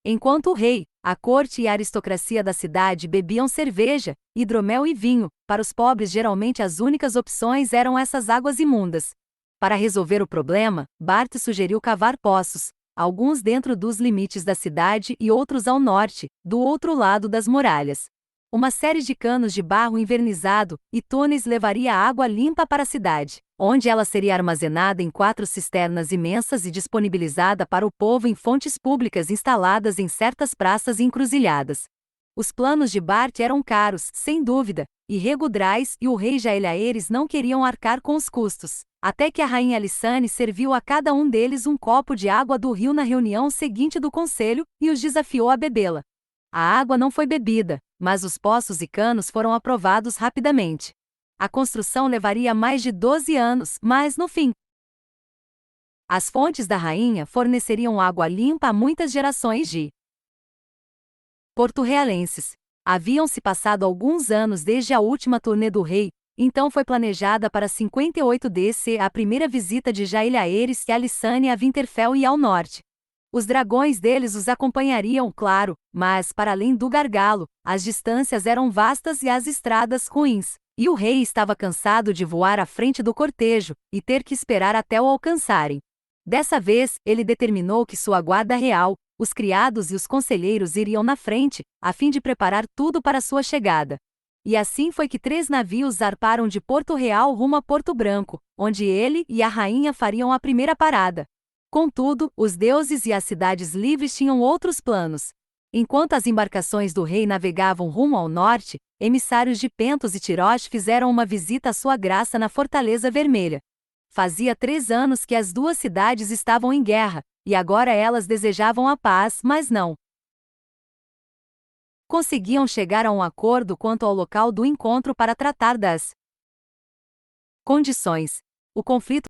Enquanto o rei, a corte e a aristocracia da cidade bebiam cerveja, hidromel e vinho, para os pobres geralmente as únicas opções eram essas águas imundas. Para resolver o problema, Bart sugeriu cavar poços, alguns dentro dos limites da cidade e outros ao norte, do outro lado das muralhas. Uma série de canos de barro envernizado e túneis levaria a água limpa para a cidade, onde ela seria armazenada em 4 cisternas imensas e disponibilizada para o povo em fontes públicas instaladas em certas praças e encruzilhadas. Os planos de Bart eram caros, sem dúvida, e Regudrais e o rei Jaelhaeres não queriam arcar com os custos, até que a rainha Alysanne serviu a cada um deles um copo de água do rio na reunião seguinte do conselho e os desafiou a bebê-la. A água não foi bebida, mas os poços e canos foram aprovados rapidamente. A construção levaria mais de 12 anos, mas, no fim, as fontes da rainha forneceriam água limpa a muitas gerações de porto-realenses. Haviam-se passado alguns anos desde a última turnê do rei, então foi planejada para 58 DC a primeira visita de Jaelhaeres e Alysanne a Winterfell e ao norte. Os dragões deles os acompanhariam, claro, mas, para além do gargalo, as distâncias eram vastas e as estradas ruins, e o rei estava cansado de voar à frente do cortejo, e ter que esperar até o alcançarem. Dessa vez, ele determinou que sua guarda real, os criados e os conselheiros iriam na frente, a fim de preparar tudo para sua chegada. E assim foi que 3 navios zarparam de Porto Real rumo a Porto Branco, onde ele e a rainha fariam a primeira parada. Contudo, os deuses e as cidades livres tinham outros planos. Enquanto as embarcações do rei navegavam rumo ao norte, emissários de Pentos e Tirosh fizeram uma visita à sua graça na Fortaleza Vermelha. Fazia 3 anos que as duas cidades estavam em guerra, e agora elas desejavam a paz, mas não conseguiam chegar a um acordo quanto ao local do encontro para tratar das condições. O conflito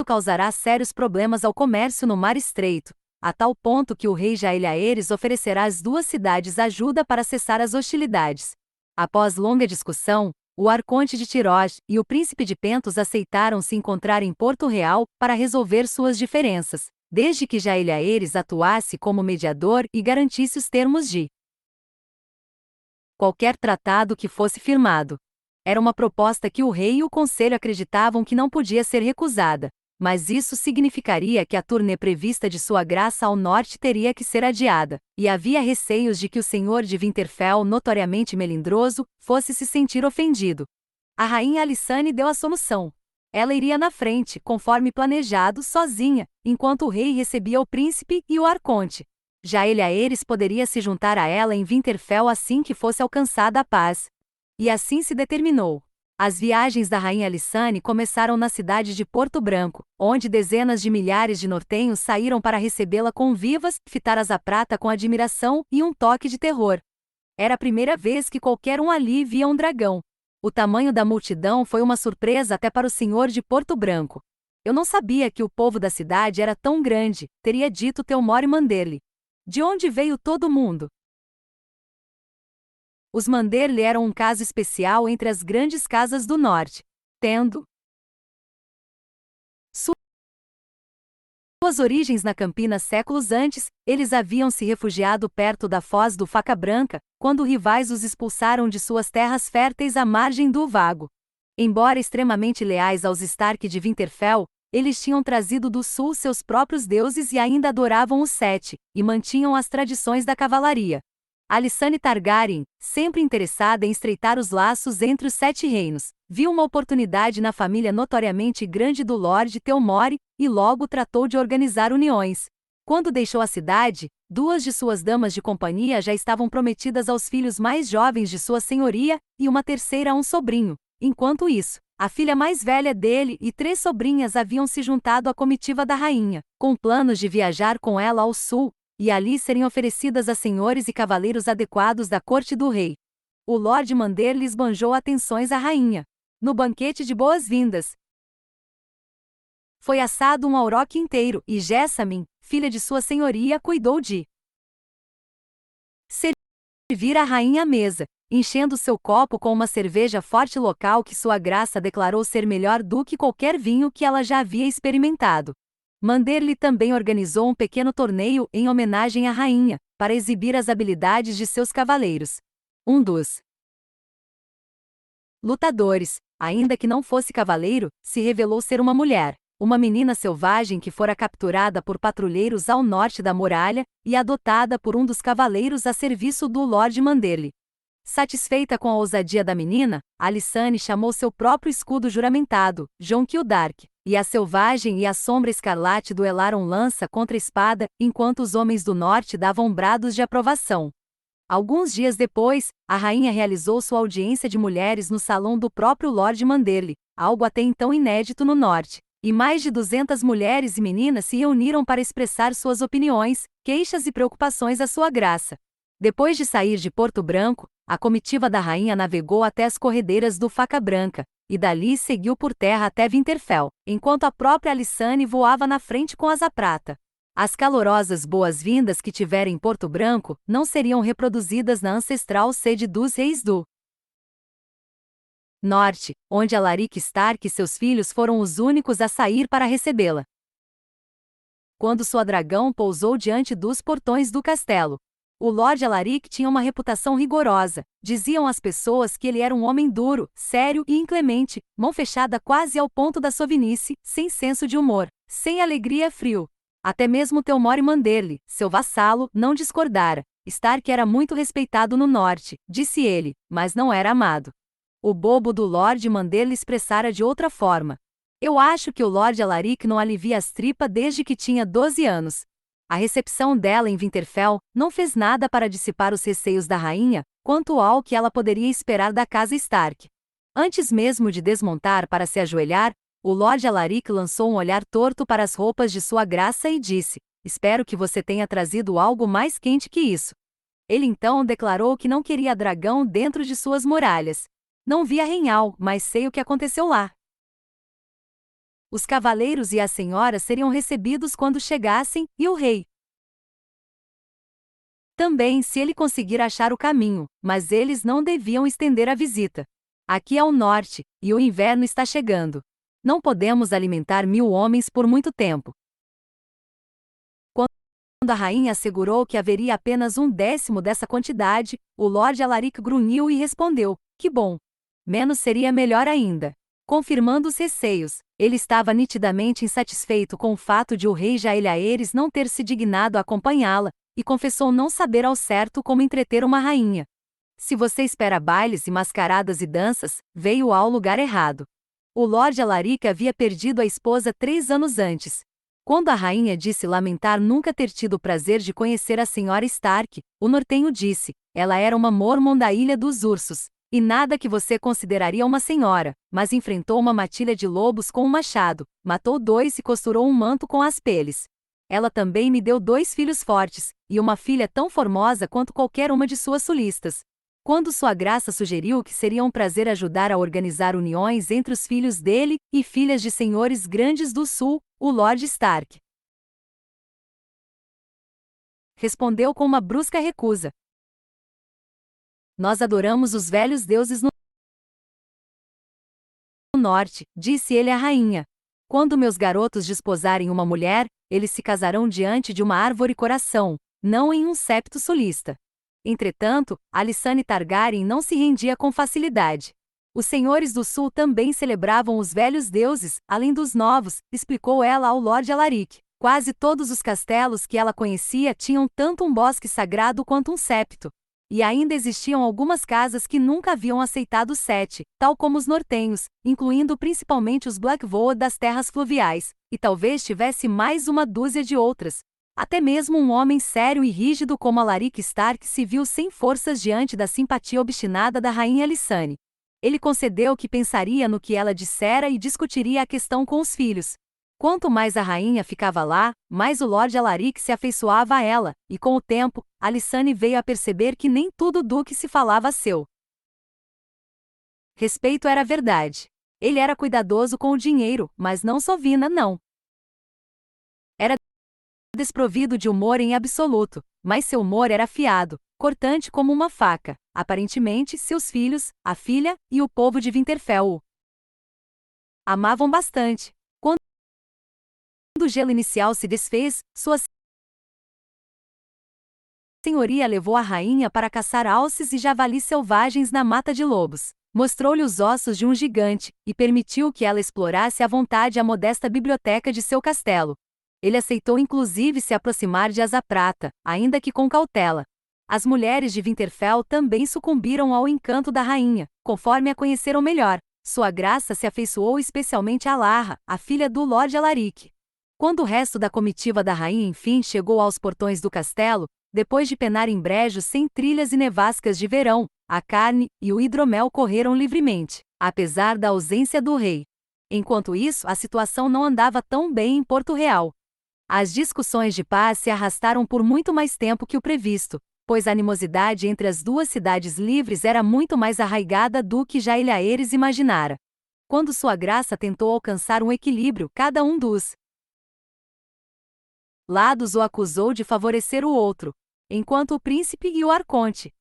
causará sérios problemas ao comércio no Mar Estreito, a tal ponto que o rei Jael-Aeres oferecerá às duas cidades ajuda para cessar as hostilidades. Após longa discussão, o arconte de Tiroz e o príncipe de Pentos aceitaram se encontrar em Porto Real para resolver suas diferenças, desde que Jael-Aeres atuasse como mediador e garantisse os termos de qualquer tratado que fosse firmado. Era uma proposta que o rei e o conselho acreditavam que não podia ser recusada, mas isso significaria que a turnê prevista de Sua Graça ao Norte teria que ser adiada, e havia receios de que o senhor de Winterfell, notoriamente melindroso, fosse se sentir ofendido. A rainha Alysanne deu a solução. Ela iria na frente, conforme planejado, sozinha, enquanto o rei recebia o príncipe e o arconte. Jael-Aeres poderia se juntar a ela em Winterfell assim que fosse alcançada a paz. E assim se determinou. As viagens da rainha Alysanne começaram na cidade de Porto Branco, onde dezenas de milhares de nortenhos saíram para recebê-la com vivas, fitaras à prata com admiração e um toque de terror. Era a primeira vez que qualquer um ali via um dragão. O tamanho da multidão foi uma surpresa até para o senhor de Porto Branco. Eu não sabia que o povo da cidade era tão grande, teria dito Theomore Manderly. De onde veio todo mundo? Os Manderly eram um caso especial entre as grandes casas do norte, tendo suas origens na Campina séculos antes. Eles haviam se refugiado perto da foz do Faca Branca, quando rivais os expulsaram de suas terras férteis à margem do Vago. Embora extremamente leais aos Stark de Winterfell, eles tinham trazido do sul seus próprios deuses e ainda adoravam os Sete, e mantinham as tradições da cavalaria. Alysanne Targaryen, sempre interessada em estreitar os laços entre os Sete Reinos, viu uma oportunidade na família notoriamente grande do Lord Theomore, e logo tratou de organizar uniões. Quando deixou a cidade, 2 de suas damas de companhia já estavam prometidas aos filhos mais jovens de sua senhoria, e uma terceira a um sobrinho. Enquanto isso, a filha mais velha dele e 3 sobrinhas haviam se juntado à comitiva da rainha, com planos de viajar com ela ao sul, e ali serem oferecidas a senhores e cavaleiros adequados da corte do rei. O Lord Manderly esbanjou atenções à rainha. No banquete de boas-vindas, foi assado um auroque inteiro, e Jessamine, filha de sua senhoria, cuidou de servir a rainha à mesa, enchendo seu copo com uma cerveja forte local que sua graça declarou ser melhor do que qualquer vinho que ela já havia experimentado. Manderly também organizou um pequeno torneio em homenagem à rainha, para exibir as habilidades de seus cavaleiros. Um dos lutadores, ainda que não fosse cavaleiro, se revelou ser uma mulher, uma menina selvagem que fora capturada por patrulheiros ao norte da muralha e adotada por um dos cavaleiros a serviço do Lord Manderly. Satisfeita com a ousadia da menina, Alysanne chamou seu próprio escudo juramentado, Jonquil Dark, e a selvagem e a sombra escarlate duelaram lança contra espada, enquanto os homens do norte davam brados de aprovação. Alguns dias depois, a rainha realizou sua audiência de mulheres no salão do próprio Lord Manderly, algo até então inédito no norte, e mais de 200 mulheres e meninas se reuniram para expressar suas opiniões, queixas e preocupações à sua graça. Depois de sair de Porto Branco, a comitiva da rainha navegou até as corredeiras do Faca Branca, e dali seguiu por terra até Winterfell, enquanto a própria Alysanne voava na frente com asa prata. As calorosas boas-vindas que tivera em Porto Branco não seriam reproduzidas na ancestral sede dos reis do Norte, onde Alaric Stark e seus filhos foram os únicos a sair para recebê-la. Quando sua dragão pousou diante dos portões do castelo, o Lord Alaric tinha uma reputação rigorosa. Diziam as pessoas que ele era um homem duro, sério e inclemente, mão fechada quase ao ponto da sovinice, sem senso de humor, sem alegria e frio. Até mesmo Theomore Manderly, seu vassalo, não discordara. Stark era muito respeitado no norte, disse ele, mas não era amado. O bobo do Lord Manderly expressara de outra forma. Eu acho que o Lord Alaric não alivia as tripas desde que tinha 12 anos. A recepção dela em Winterfell não fez nada para dissipar os receios da rainha, quanto ao que ela poderia esperar da casa Stark. Antes mesmo de desmontar para se ajoelhar, O Lord Alaric lançou um olhar torto para as roupas de sua graça e disse: espero que você tenha trazido algo mais quente que isso. Ele então declarou que não queria dragão dentro de suas muralhas. Não vi arranhal, mas sei o que aconteceu lá. Os cavaleiros e as senhoras seriam recebidos quando chegassem, e o rei também, se ele conseguir achar o caminho, mas eles não deviam estender a visita. Aqui é o norte, e o inverno está chegando. Não podemos alimentar 1000 homens por muito tempo. Quando a rainha assegurou que haveria apenas 1/10 dessa quantidade, o Lord Alaric grunhiu e respondeu: que bom. Menos seria melhor ainda. Confirmando os receios, ele estava nitidamente insatisfeito com o fato de o rei Jaeliaeres não ter se dignado a acompanhá-la, e confessou não saber ao certo como entreter uma rainha. Se você espera bailes e mascaradas e danças, veio ao lugar errado. O Lord Alaric havia perdido a esposa 3 anos antes. Quando a rainha disse lamentar nunca ter tido o prazer de conhecer a senhora Stark, o nortenho disse: ela era uma mormon da Ilha dos Ursos, e nada que você consideraria uma senhora, mas enfrentou uma matilha de lobos com um machado, matou 2 e costurou um manto com as peles. Ela também me deu 2 filhos fortes, e uma filha tão formosa quanto qualquer uma de suas sulistas. Quando sua graça sugeriu que seria um prazer ajudar a organizar uniões entre os filhos dele e filhas de senhores grandes do sul, o Lord Stark respondeu com uma brusca recusa. Nós adoramos os velhos deuses no norte, disse ele à rainha. Quando meus garotos desposarem uma mulher, eles se casarão diante de uma árvore coração, não em um septo sulista. Entretanto, Alysanne Targaryen não se rendia com facilidade. Os senhores do sul também celebravam os velhos deuses, além dos novos, explicou ela ao Lord Alaric. Quase todos os castelos que ela conhecia tinham tanto um bosque sagrado quanto um septo. E ainda existiam algumas casas que nunca haviam aceitado o sete, tal como os nortenhos, incluindo principalmente os Blackvoord das terras fluviais, e talvez tivesse mais uma dúzia de outras. Até mesmo um homem sério e rígido como Alaric Stark se viu sem forças diante da simpatia obstinada da rainha Alysanne. Ele concedeu que pensaria no que ela dissera e discutiria a questão com os filhos. Quanto mais a rainha ficava lá, mais o Lord Alaric se afeiçoava a ela, e com o tempo, Alysanne veio a perceber que nem tudo do que se falava a seu respeito era verdade. Ele era cuidadoso com o dinheiro, mas não sovina não. Era desprovido de humor em absoluto, mas seu humor era afiado, cortante como uma faca. Aparentemente, seus filhos, a filha e o povo de Winterfell o amavam bastante. Quando o gelo inicial se desfez, sua senhoria levou a rainha para caçar alces e javalis selvagens na mata de lobos. Mostrou-lhe os ossos de um gigante, e permitiu que ela explorasse à vontade a modesta biblioteca de seu castelo. Ele aceitou inclusive se aproximar de Asa Prata, ainda que com cautela. As mulheres de Winterfell também sucumbiram ao encanto da rainha, conforme a conheceram melhor. Sua graça se afeiçoou especialmente a Larra, a filha do Lord Alaric. Quando o resto da comitiva da rainha enfim chegou aos portões do castelo, depois de penar em brejos sem trilhas e nevascas de verão, a carne e o hidromel correram livremente, apesar da ausência do rei. Enquanto isso, a situação não andava tão bem em Porto Real. As discussões de paz se arrastaram por muito mais tempo que o previsto, pois a animosidade entre as duas cidades livres era muito mais arraigada do que Jaeliaeres imaginara. Quando sua graça tentou alcançar um equilíbrio, cada um dos lados o acusou de favorecer o outro, enquanto o príncipe e o arconte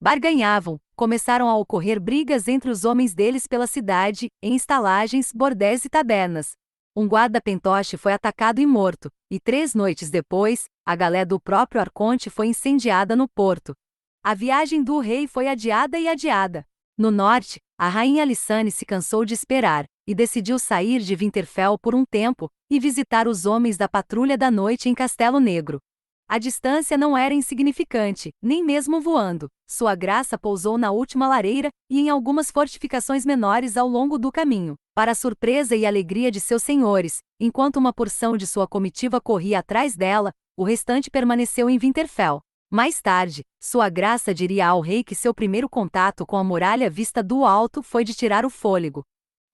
barganhavam. Começaram a ocorrer brigas entre os homens deles pela cidade, em estalagens, bordéis e tabernas. Um guarda-pentoche foi atacado e morto, e 3 noites depois, a galé do próprio arconte foi incendiada no porto. A viagem do rei foi adiada e adiada. No norte, a rainha Alysanne se cansou de esperar, e decidiu sair de Winterfell por um tempo, e visitar os homens da patrulha da noite em Castelo Negro. A distância não era insignificante, nem mesmo voando. Sua graça pousou na última lareira, e em algumas fortificações menores ao longo do caminho. Para a surpresa e alegria de seus senhores, enquanto uma porção de sua comitiva corria atrás dela, o restante permaneceu em Winterfell. Mais tarde, sua graça diria ao rei que seu primeiro contato com a muralha vista do alto foi de tirar o fôlego.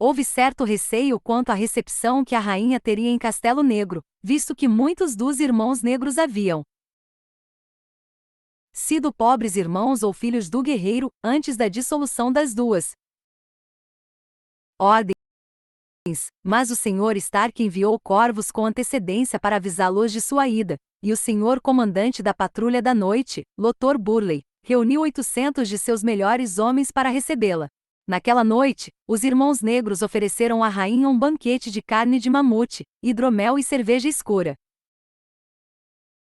Houve certo receio quanto à recepção que a rainha teria em Castelo Negro, visto que muitos dos irmãos negros haviam sido pobres irmãos ou filhos do guerreiro antes da dissolução das duas ordens. Mas o Sr. Stark enviou corvos com antecedência para avisá-los de sua ida, e o senhor comandante da patrulha da noite, Lothar Burleigh, reuniu 800 de seus melhores homens para recebê-la. Naquela noite, os irmãos negros ofereceram à rainha um banquete de carne de mamute, hidromel e cerveja escura.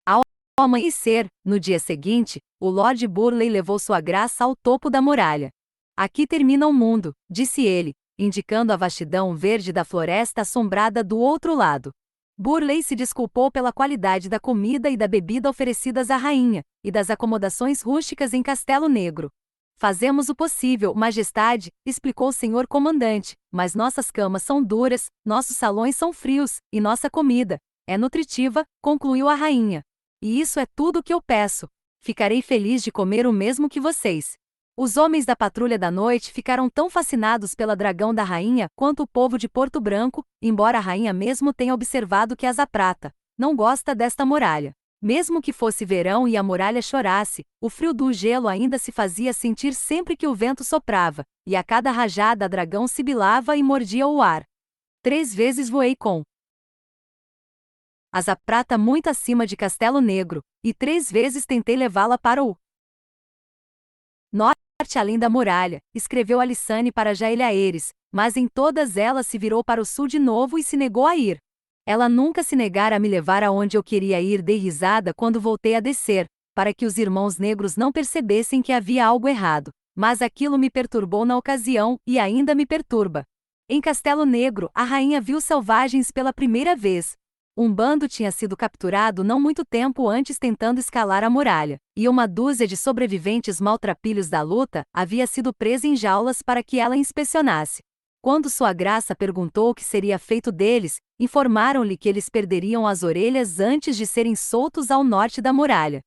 Ao amanhecer, no dia seguinte, o Lord Burleigh levou sua graça ao topo da muralha. Aqui termina o mundo, disse ele, indicando a vastidão verde da floresta assombrada do outro lado. Burleigh se desculpou pela qualidade da comida e da bebida oferecidas à rainha, e das acomodações rústicas em Castelo Negro. Fazemos o possível, majestade, explicou o senhor comandante, mas nossas camas são duras, nossos salões são frios, e nossa comida é nutritiva, concluiu a rainha. E isso é tudo o que eu peço. Ficarei feliz de comer o mesmo que vocês. Os homens da patrulha da noite ficaram tão fascinados pela dragão da rainha quanto o povo de Porto Branco, embora a rainha mesmo tenha observado que Asa Prata não gosta desta muralha. Mesmo que fosse verão e a muralha chorasse, o frio do gelo ainda se fazia sentir sempre que o vento soprava, e a cada rajada a dragão sibilava e mordia o ar. 3 vezes voei com Asa Prata muito acima de Castelo Negro, e 3 vezes tentei levá-la para o norte além da muralha, escreveu Alysanne para Jaehaerys, mas em todas elas se virou para o sul de novo e se negou a ir. Ela nunca se negara a me levar aonde eu queria ir. Dei risada quando voltei a descer, para que os irmãos negros não percebessem que havia algo errado, mas aquilo me perturbou na ocasião, e ainda me perturba. Em Castelo Negro, a rainha viu selvagens pela primeira vez. Um bando tinha sido capturado não muito tempo antes tentando escalar a muralha, e uma dúzia de sobreviventes maltrapilhos da luta havia sido presa em jaulas para que ela inspecionasse. Quando sua graça perguntou o que seria feito deles, informaram-lhe que eles perderiam as orelhas antes de serem soltos ao norte da muralha.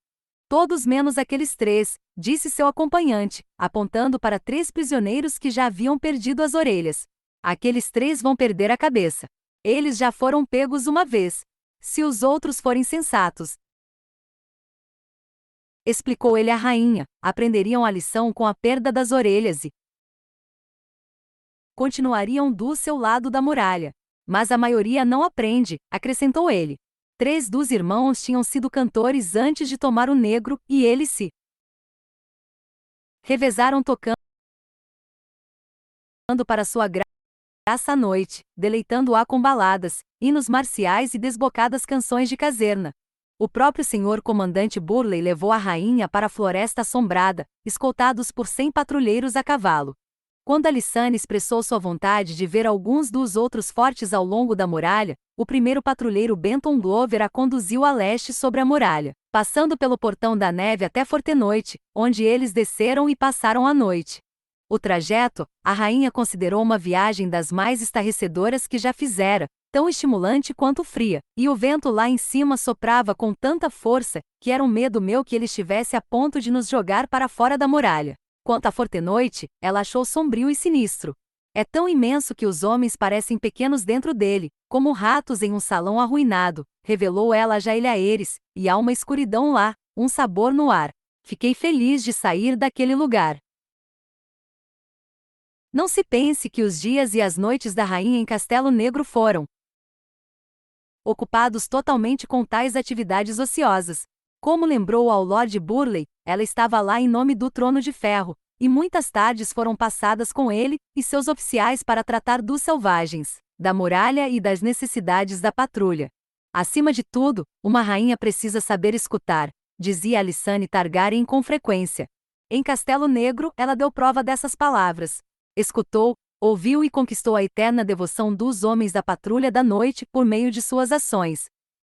Todos menos aqueles 3, disse seu acompanhante, apontando para 3 prisioneiros que já haviam perdido as orelhas. Aqueles 3 vão perder a cabeça. Eles já foram pegos uma vez. Se os outros forem sensatos, explicou ele à rainha, aprenderiam a lição com a perda das orelhas e continuariam do seu lado da muralha. Mas a maioria não aprende, acrescentou ele. 3 dos irmãos tinham sido cantores antes de tomar o negro, e eles se revezaram tocando para sua graça à noite, deleitando-a com baladas, hinos marciais e desbocadas canções de caserna. O próprio senhor comandante Burleigh levou a rainha para a floresta assombrada, escoltados por 100 patrulheiros a cavalo. Quando Alysanne expressou sua vontade de ver alguns dos outros fortes ao longo da muralha, o primeiro patrulheiro Benton Glover a conduziu a leste sobre a muralha, passando pelo Portão da Neve até Fortenoite, onde eles desceram e passaram a noite. O trajeto, a rainha considerou uma viagem das mais estarrecedoras que já fizera, tão estimulante quanto fria, e o vento lá em cima soprava com tanta força, que era um medo meu que ele estivesse a ponto de nos jogar para fora da muralha. Quanto à Fortenoite, ela achou sombrio e sinistro. É tão imenso que os homens parecem pequenos dentro dele, como ratos em um salão arruinado, revelou ela a Jaehaerys, e há uma escuridão lá, um sabor no ar. Fiquei feliz de sair daquele lugar. Não se pense que os dias e as noites da rainha em Castelo Negro foram ocupados totalmente com tais atividades ociosas. Como lembrou ao Lord Burleigh, ela estava lá em nome do Trono de Ferro, e muitas tardes foram passadas com ele e seus oficiais para tratar dos selvagens, da muralha e das necessidades da patrulha. Acima de tudo, uma rainha precisa saber escutar, dizia Alysanne Targaryen com frequência. Em Castelo Negro, ela deu prova dessas palavras. Escutou, ouviu e conquistou a eterna devoção dos homens da patrulha da noite por meio de suas ações.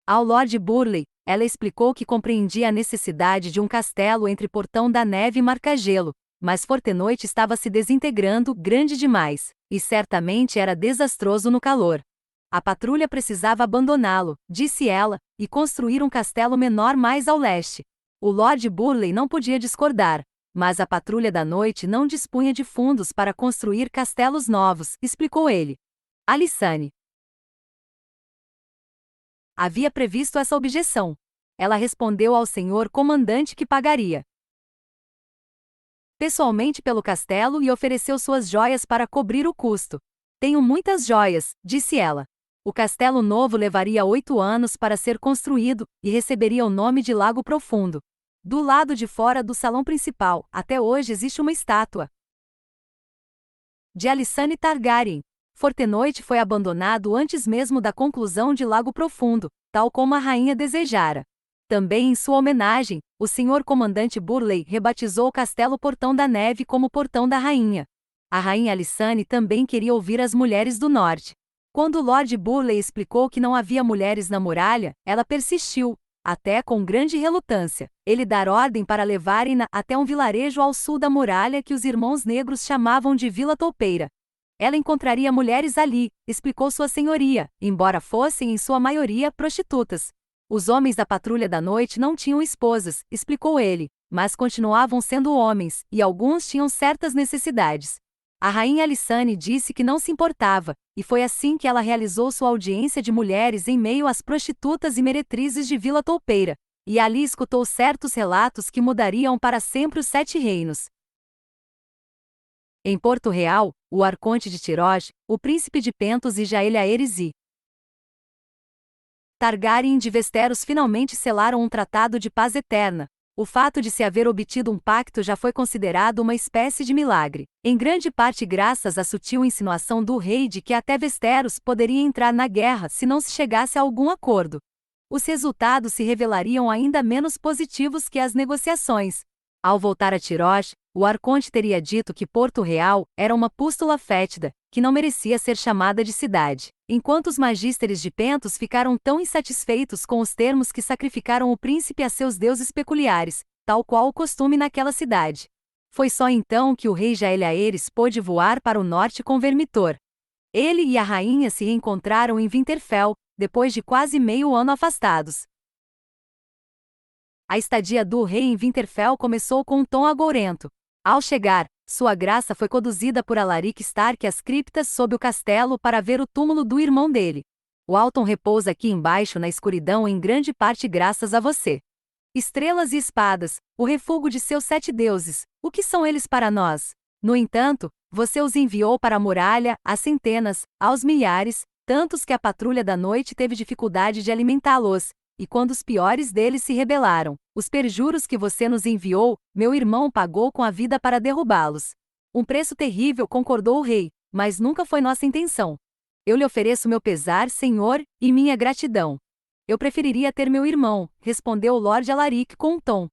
Ao Lord Burleigh, ela explicou que compreendia a necessidade de um castelo entre Portão da Neve e Marcagelo, mas Fortenoite estava se desintegrando grande demais, e certamente era desastroso no calor. A patrulha precisava abandoná-lo, disse ela, e construir um castelo menor mais ao leste. O Lord Burleigh não podia discordar. Mas a patrulha da noite não dispunha de fundos para construir castelos novos, explicou ele. Alysanne havia previsto essa objeção. Ela respondeu ao senhor comandante que pagaria pessoalmente pelo castelo e ofereceu suas joias para cobrir o custo. Tenho muitas joias, disse ela. O castelo novo levaria 8 anos para ser construído e receberia o nome de Lago Profundo. Do lado de fora do salão principal, até hoje existe uma estátua de Alysanne Targaryen. Fortenoite foi abandonado antes mesmo da conclusão de Lago Profundo, tal como a rainha desejara. Também em sua homenagem, o senhor comandante Burleigh rebatizou o Castelo Portão da Neve como Portão da Rainha. A rainha Alysanne também queria ouvir as mulheres do norte. Quando Lord Burleigh explicou que não havia mulheres na muralha, ela persistiu, até com grande relutância, ele dar ordem para levarem-na até um vilarejo ao sul da muralha que os irmãos negros chamavam de Vila Toupeira. Ela encontraria mulheres ali, explicou sua senhoria, embora fossem em sua maioria prostitutas. Os homens da patrulha da noite não tinham esposas, explicou ele, mas continuavam sendo homens, e alguns tinham certas necessidades. A rainha Alysanne disse que não se importava, e foi assim que ela realizou sua audiência de mulheres em meio às prostitutas e meretrizes de Vila Toupeira, e ali escutou certos relatos que mudariam para sempre os 7 reinos. Em Porto Real, o arconte de Tyroge, o príncipe de Pentos e Jaehaerys e Targaryen de Westeros finalmente selaram um tratado de paz eterna. O fato de se haver obtido um pacto já foi considerado uma espécie de milagre, em grande parte graças à sutil insinuação do rei de que até Westeros poderia entrar na guerra se não se chegasse a algum acordo. Os resultados se revelariam ainda menos positivos que as negociações. Ao voltar a Tyroge, o arconte teria dito que Porto Real era uma pústula fétida, que não merecia ser chamada de cidade, enquanto os magísteres de Pentos ficaram tão insatisfeitos com os termos que sacrificaram o príncipe a seus deuses peculiares, tal qual o costume naquela cidade. Foi só então que o rei Jaehaerys pôde voar para o norte com Vermitor. Ele e a rainha se reencontraram em Winterfell, depois de quase meio ano afastados. A estadia do rei em Winterfell começou com um tom agourento. Ao chegar, sua graça foi conduzida por Alaric Stark às criptas sob o castelo para ver o túmulo do irmão dele. O Alton repousa aqui embaixo na escuridão em grande parte graças a você. Estrelas e espadas, o refúgio de seus 7 deuses, o que são eles para nós? No entanto, você os enviou para a muralha, a centenas, aos milhares, tantos que a patrulha da noite teve dificuldade de alimentá-los. E quando os piores deles se rebelaram, os perjuros que você nos enviou, meu irmão pagou com a vida para derrubá-los. Um preço terrível, concordou o rei, mas nunca foi nossa intenção. Eu lhe ofereço meu pesar, senhor, e minha gratidão. Eu preferiria ter meu irmão, respondeu o Lord Alaric com um tom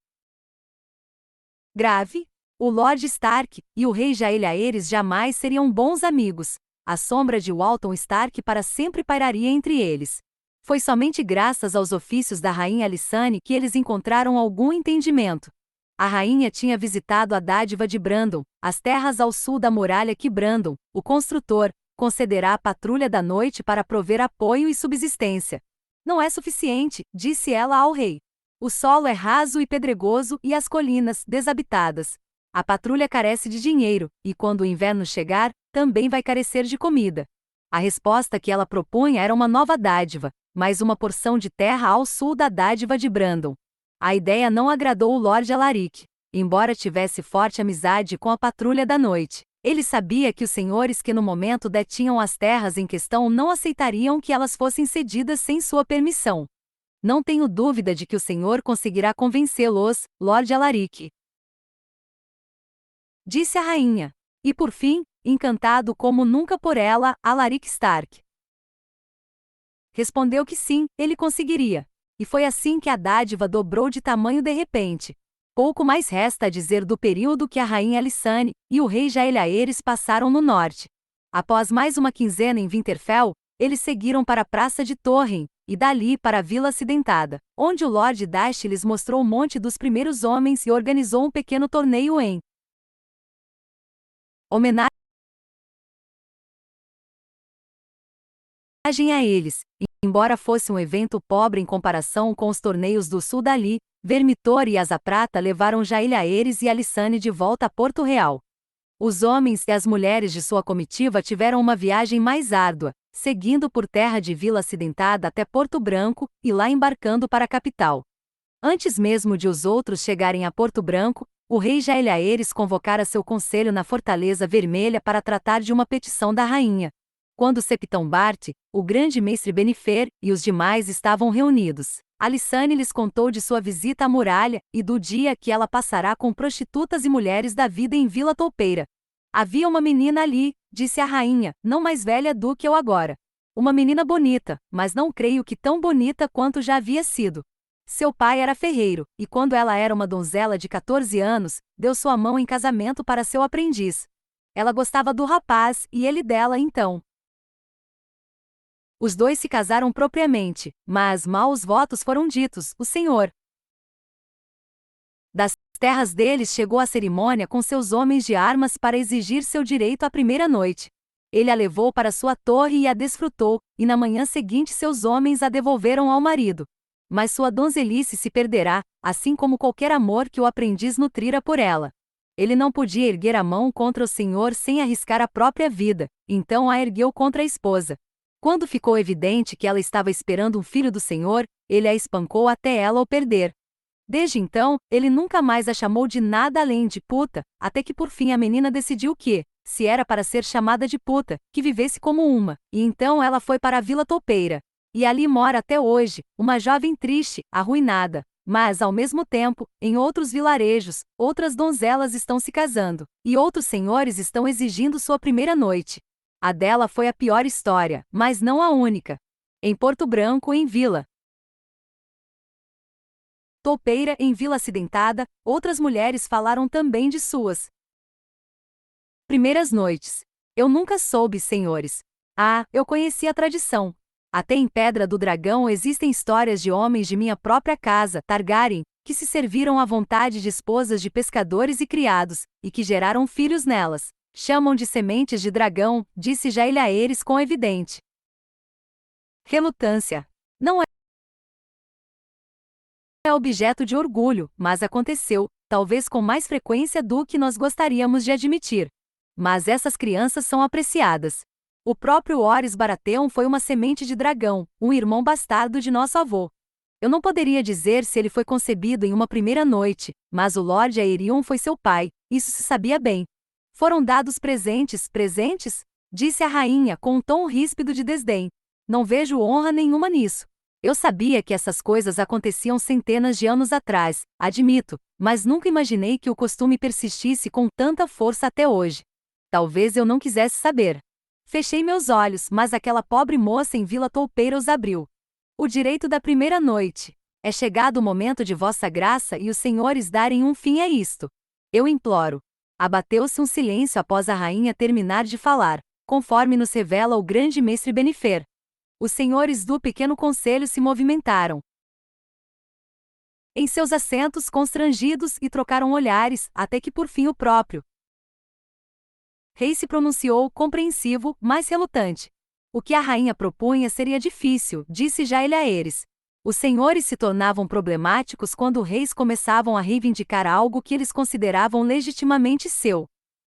grave. O Lord Stark e o rei Jaehaerys jamais seriam bons amigos. A sombra de Walton Stark para sempre pairaria entre eles. Foi somente graças aos ofícios da rainha Alysanne que eles encontraram algum entendimento. A rainha tinha visitado a dádiva de Brandon, as terras ao sul da muralha que Brandon, o construtor, concederá à patrulha da noite para prover apoio e subsistência. Não é suficiente, disse ela ao rei. O solo é raso e pedregoso e as colinas desabitadas. A patrulha carece de dinheiro, e quando o inverno chegar, também vai carecer de comida. A resposta que ela propunha era uma nova dádiva, mais uma porção de terra ao sul da dádiva de Brandon. A ideia não agradou o Lord Alaric, embora tivesse forte amizade com a patrulha da noite. Ele sabia que os senhores que no momento detinham as terras em questão não aceitariam que elas fossem cedidas sem sua permissão. Não tenho dúvida de que o senhor conseguirá convencê-los, Lord Alaric, disse a rainha. E por fim, encantado como nunca por ela, Alaric Stark respondeu que sim, ele conseguiria. E foi assim que a dádiva dobrou de tamanho de repente. Pouco mais resta a dizer do período que a rainha Alysanne e o rei Jaehaerys passaram no norte. Após mais uma quinzena em Winterfell, eles seguiram para a Praça de Torren, e dali para a Vila Acidentada, onde o Lord Dasht lhes mostrou o Monte dos Primeiros Homens e organizou um pequeno torneio em homenagem a eles. Embora fosse um evento pobre em comparação com os torneios do sul dali, Vermitor e Asa Prata levaram Jailhaeres e Alissane de volta a Porto Real. Os homens e as mulheres de sua comitiva tiveram uma viagem mais árdua, seguindo por terra de Vila Acidentada até Porto Branco, e lá embarcando para a capital. Antes mesmo de os outros chegarem a Porto Branco, o rei Jailhaeres convocara seu conselho na Fortaleza Vermelha para tratar de uma petição da rainha. Quando Septão Bart, o grande mestre Benifer, e os demais estavam reunidos, Alissane lhes contou de sua visita à muralha e do dia que ela passará com prostitutas e mulheres da vida em Vila Toupeira. Havia uma menina ali, disse a rainha, não mais velha do que eu agora. Uma menina bonita, mas não creio que tão bonita quanto já havia sido. Seu pai era ferreiro, e quando ela era uma donzela de 14 anos, deu sua mão em casamento para seu aprendiz. Ela gostava do rapaz, e ele dela então. Os dois se casaram propriamente, mas mal os votos foram ditos, o senhor das terras deles chegou à cerimônia com seus homens de armas para exigir seu direito à primeira noite. Ele a levou para sua torre e a desfrutou, e na manhã seguinte seus homens a devolveram ao marido. Mas sua donzelice se perderá, assim como qualquer amor que o aprendiz nutrira por ela. Ele não podia erguer a mão contra o senhor sem arriscar a própria vida, então a ergueu contra a esposa. Quando ficou evidente que ela estava esperando um filho do senhor, ele a espancou até ela o perder. Desde então, ele nunca mais a chamou de nada além de puta, até que por fim a menina decidiu que, se era para ser chamada de puta, que vivesse como uma, e então ela foi para a Vila Toupeira. E ali mora até hoje, uma jovem triste, arruinada. Mas, ao mesmo tempo, em outros vilarejos, outras donzelas estão se casando, e outros senhores estão exigindo sua primeira noite. A dela foi a pior história, mas não a única. Em Porto Branco, em Vila Toupeira, em Vila Acidentada, outras mulheres falaram também de suas primeiras noites. Eu nunca soube, senhores. Ah, eu conheci a tradição. Até em Pedra do Dragão existem histórias de homens de minha própria casa, Targaryen, que se serviram à vontade de esposas de pescadores e criados, e que geraram filhos nelas. Chamam de sementes de dragão, disse Jailhaeres com evidente relutância. Não é objeto de orgulho, mas aconteceu, talvez com mais frequência do que nós gostaríamos de admitir. Mas essas crianças são apreciadas. O próprio Horus Baratheon foi uma semente de dragão, um irmão bastardo de nosso avô. Eu não poderia dizer se ele foi concebido em uma primeira noite, mas o Lorde Aerion foi seu pai, isso se sabia bem. Foram dados presentes, disse a rainha com um tom ríspido de desdém. Não vejo honra nenhuma nisso. Eu sabia que essas coisas aconteciam centenas de anos atrás, admito, mas nunca imaginei que o costume persistisse com tanta força até hoje. Talvez eu não quisesse saber. Fechei meus olhos, mas aquela pobre moça em Vila Toupeira os abriu. O direito da primeira noite. É chegado o momento de vossa graça e os senhores darem um fim a isto. Eu imploro. Abateu-se um silêncio após a rainha terminar de falar, conforme nos revela o grande mestre Benifer. Os senhores do pequeno conselho se movimentaram em seus assentos constrangidos e trocaram olhares, até que por fim o próprio rei se pronunciou compreensivo, mas relutante. O que a rainha propunha seria difícil, disse Jailhaeres. Os senhores se tornavam problemáticos quando reis começavam a reivindicar algo que eles consideravam legitimamente seu.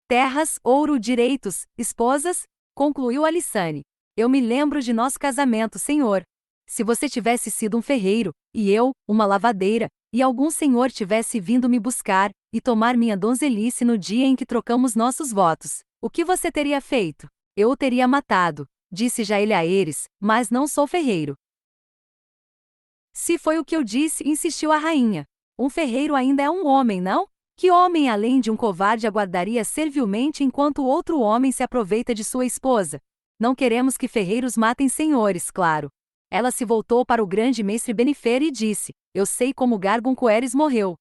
Terras, ouro, direitos, esposas, concluiu Alissane. Eu me lembro de nosso casamento, senhor. Se você tivesse sido um ferreiro, e eu, uma lavadeira, e algum senhor tivesse vindo me buscar, e tomar minha donzelice no dia em que trocamos nossos votos, o que você teria feito? Eu o teria matado, disse Jailhaeres, mas não sou ferreiro. Se foi o que eu disse, insistiu a rainha. Um ferreiro ainda é um homem, não? Que homem além de um covarde aguardaria servilmente enquanto outro homem se aproveita de sua esposa? Não queremos que ferreiros matem senhores, claro. Ela se voltou para o grande mestre Benifer e disse, eu sei como Gargon Coeres morreu.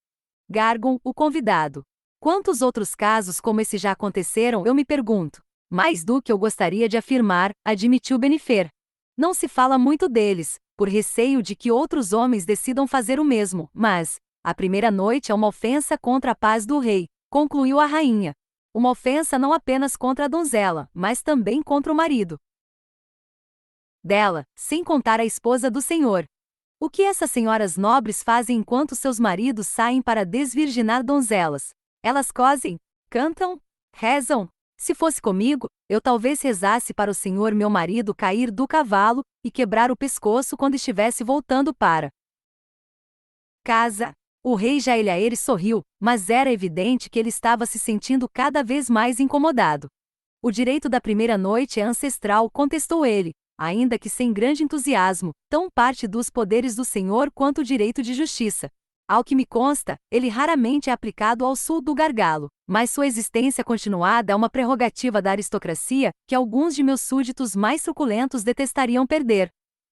Gargon, o convidado. Quantos outros casos como esse já aconteceram, eu me pergunto. Mais do que eu gostaria de afirmar, admitiu Benifer. Não se fala muito deles, por receio de que outros homens decidam fazer o mesmo, mas a primeira noite é uma ofensa contra a paz do rei, concluiu a rainha. Uma ofensa não apenas contra a donzela, mas também contra o marido dela, sem contar a esposa do senhor. O que essas senhoras nobres fazem enquanto seus maridos saem para desvirginar donzelas? Elas cosem, cantam, rezam. Se fosse comigo, eu talvez rezasse para o Senhor meu marido cair do cavalo e quebrar o pescoço quando estivesse voltando para casa. O rei Jaeliaeres sorriu, mas era evidente que ele estava se sentindo cada vez mais incomodado. O direito da primeira noite é ancestral, contestou ele, ainda que sem grande entusiasmo, tão parte dos poderes do Senhor quanto o direito de justiça. Ao que me consta, ele raramente é aplicado ao sul do gargalo, mas sua existência continuada é uma prerrogativa da aristocracia que alguns de meus súditos mais suculentos detestariam perder.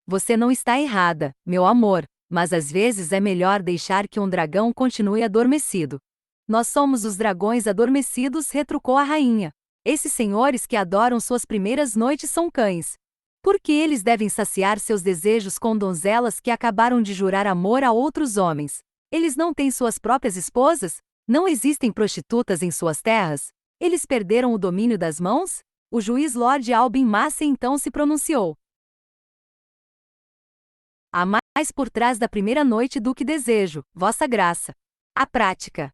Você não está errada, meu amor, mas às vezes é melhor deixar que um dragão continue adormecido. Nós somos os dragões adormecidos, retrucou a rainha. Esses senhores que adoram suas primeiras noites são cães. Por que eles devem saciar seus desejos com donzelas que acabaram de jurar amor a outros homens? Eles não têm suas próprias esposas? Não existem prostitutas em suas terras? Eles perderam o domínio das mãos? O juiz Lord Albin Massey então se pronunciou. Há mais por trás da primeira noite do que desejo, Vossa Graça. A prática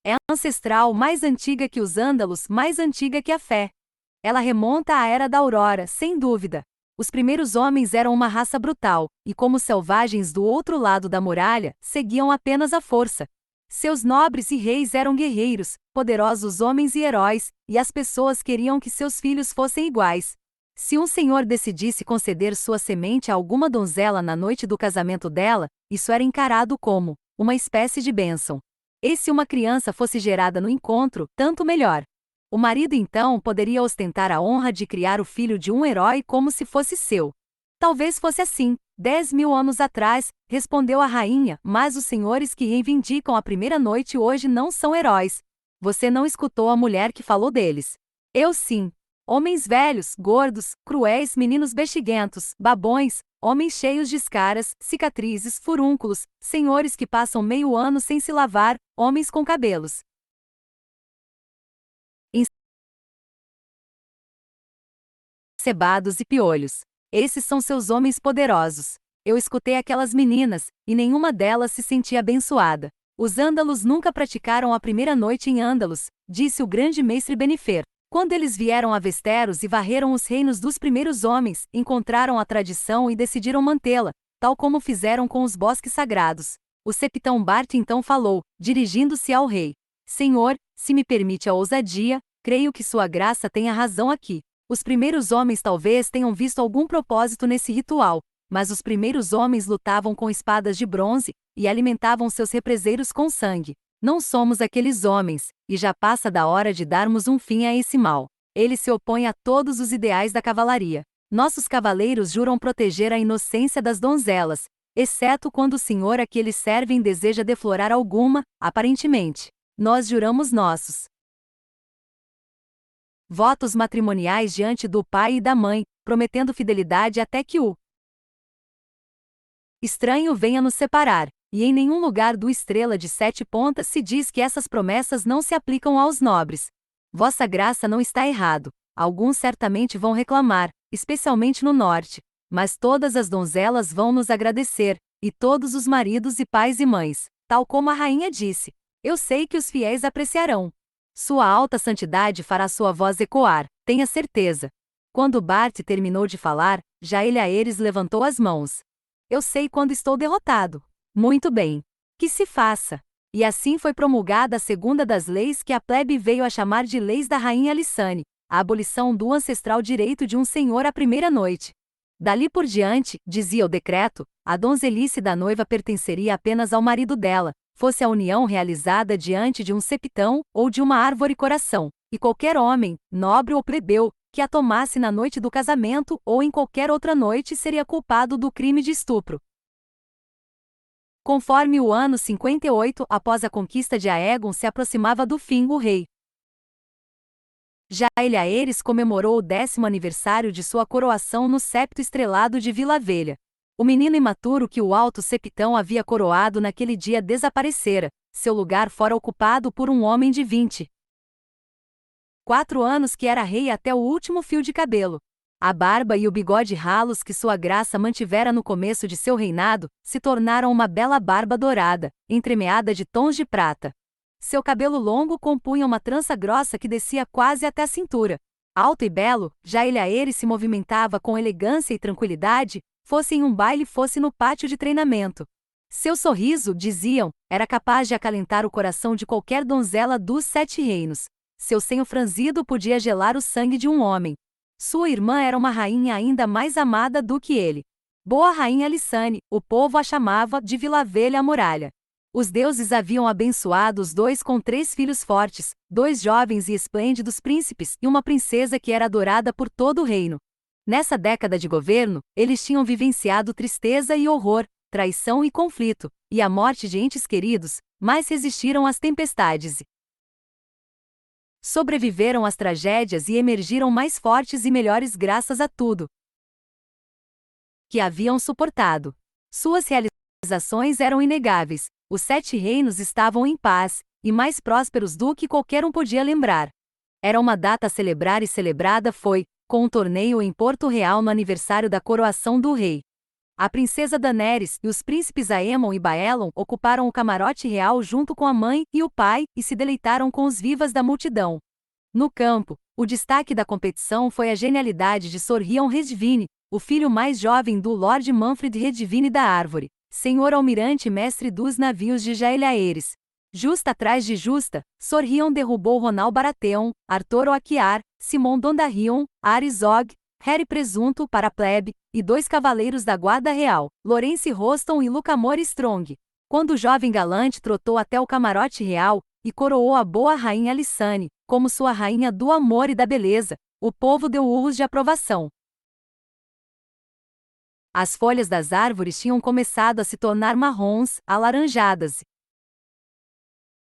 é ancestral, mais antiga que os ândalos, mais antiga que a fé. Ela remonta à Era da Aurora, sem dúvida. Os primeiros homens eram uma raça brutal, e como selvagens do outro lado da muralha, seguiam apenas a força. Seus nobres e reis eram guerreiros, poderosos homens e heróis, e as pessoas queriam que seus filhos fossem iguais. Se um senhor decidisse conceder sua semente a alguma donzela na noite do casamento dela, isso era encarado como uma espécie de bênção. E se uma criança fosse gerada no encontro, tanto melhor. O marido então poderia ostentar a honra de criar o filho de um herói como se fosse seu. Talvez fosse assim, 10.000 anos atrás, respondeu a rainha, mas os senhores que reivindicam a primeira noite hoje não são heróis. Você não escutou a mulher que falou deles. Eu sim. Homens velhos, gordos, cruéis, meninos bexiguentos, babões, homens cheios de escaras, cicatrizes, furúnculos, senhores que passam meio ano sem se lavar, homens com cabelos encebados e piolhos. Esses são seus homens poderosos. Eu escutei aquelas meninas, e nenhuma delas se sentia abençoada. Os ândalos nunca praticaram a primeira noite em Ândalos, disse o grande mestre Benifer. Quando eles vieram a Westeros e varreram os reinos dos primeiros homens, encontraram a tradição e decidiram mantê-la, tal como fizeram com os bosques sagrados. O septão Bart então falou, dirigindo-se ao rei. Senhor, se me permite a ousadia, creio que sua graça tenha razão aqui. Os primeiros homens talvez tenham visto algum propósito nesse ritual, mas os primeiros homens lutavam com espadas de bronze e alimentavam seus represeiros com sangue. Não somos aqueles homens, e já passa da hora de darmos um fim a esse mal. Ele se opõe a todos os ideais da cavalaria. Nossos cavaleiros juram proteger a inocência das donzelas, exceto quando o senhor a que eles servem deseja deflorar alguma, aparentemente. Nós juramos nossos votos matrimoniais diante do pai e da mãe, prometendo fidelidade até que o estranho venha nos separar, e em nenhum lugar do Estrela de Sete Pontas se diz que essas promessas não se aplicam aos nobres. Vossa Graça não está errado, alguns certamente vão reclamar, especialmente no norte, mas todas as donzelas vão nos agradecer, e todos os maridos e pais e mães, tal como a rainha disse. Eu sei que os fiéis apreciarão. Sua alta santidade fará sua voz ecoar, tenha certeza. Quando Bart terminou de falar, Jaeliaeres levantou as mãos. Eu sei quando estou derrotado. Muito bem. Que se faça. E assim foi promulgada a segunda das leis que a plebe veio a chamar de Leis da Rainha Lissane, a abolição do ancestral direito de um senhor à primeira noite. Dali por diante, dizia o decreto, a donzelice da noiva pertenceria apenas ao marido dela, fosse a união realizada diante de um septão ou de uma árvore-coração, e qualquer homem, nobre ou plebeu, que a tomasse na noite do casamento ou em qualquer outra noite seria culpado do crime de estupro. Conforme o ano 58 após a conquista de Aegon se aproximava do fim, o rei Jaeliaeres comemorou o 10º aniversário de sua coroação no septo estrelado de Vila Velha. O menino imaturo que o alto septão havia coroado naquele dia desaparecera, seu lugar fora ocupado por um homem de 24 anos que era rei até o último fio de cabelo. A barba e o bigode ralos que sua graça mantivera no começo de seu reinado, se tornaram uma bela barba dourada, entremeada de tons de prata. Seu cabelo longo compunha uma trança grossa que descia quase até a cintura. Alto e belo, Jaehaerys se movimentava com elegância e tranquilidade, fosse em um baile fosse no pátio de treinamento. Seu sorriso, diziam, era capaz de acalentar o coração de qualquer donzela dos 7 reinos. Seu senho franzido podia gelar o sangue de um homem. Sua irmã era uma rainha ainda mais amada do que ele. Boa rainha Lysane, o povo a chamava de Vila Velha a Muralha. Os deuses haviam abençoado os dois com 3 filhos fortes, 2 jovens e esplêndidos príncipes e uma princesa que era adorada por todo o reino. Nessa década de governo, eles tinham vivenciado tristeza e horror, traição e conflito, e a morte de entes queridos, mas resistiram às tempestades. Sobreviveram às tragédias e emergiram mais fortes e melhores graças a tudo que haviam suportado. Suas realizações eram inegáveis. Os 7 reinos estavam em paz, e mais prósperos do que qualquer um podia lembrar. Era uma data a celebrar e celebrada foi, com um torneio em Porto Real no aniversário da coroação do rei. A princesa Daenerys e os príncipes Aemon e Baelon ocuparam o camarote real junto com a mãe e o pai e se deleitaram com os vivas da multidão. No campo, o destaque da competição foi a genialidade de Sir Rion Redivine, o filho mais jovem do Lord Manfred Redivine da Árvore, senhor almirante e mestre dos navios de Jaehaerys. Justa atrás de Justa, Sir Rion derrubou Ronal Baratheon, Arthur Oakar, Simon Dondarrion, Aerys Og, Harry Presunto para a plebe, e 2 cavaleiros da guarda real, Lawrence Roston e Lucamore Strong. Quando o jovem galante trotou até o camarote real, e coroou a boa rainha Lysane, como sua rainha do amor e da beleza, o povo deu urros de aprovação. As folhas das árvores tinham começado a se tornar marrons, alaranjadas,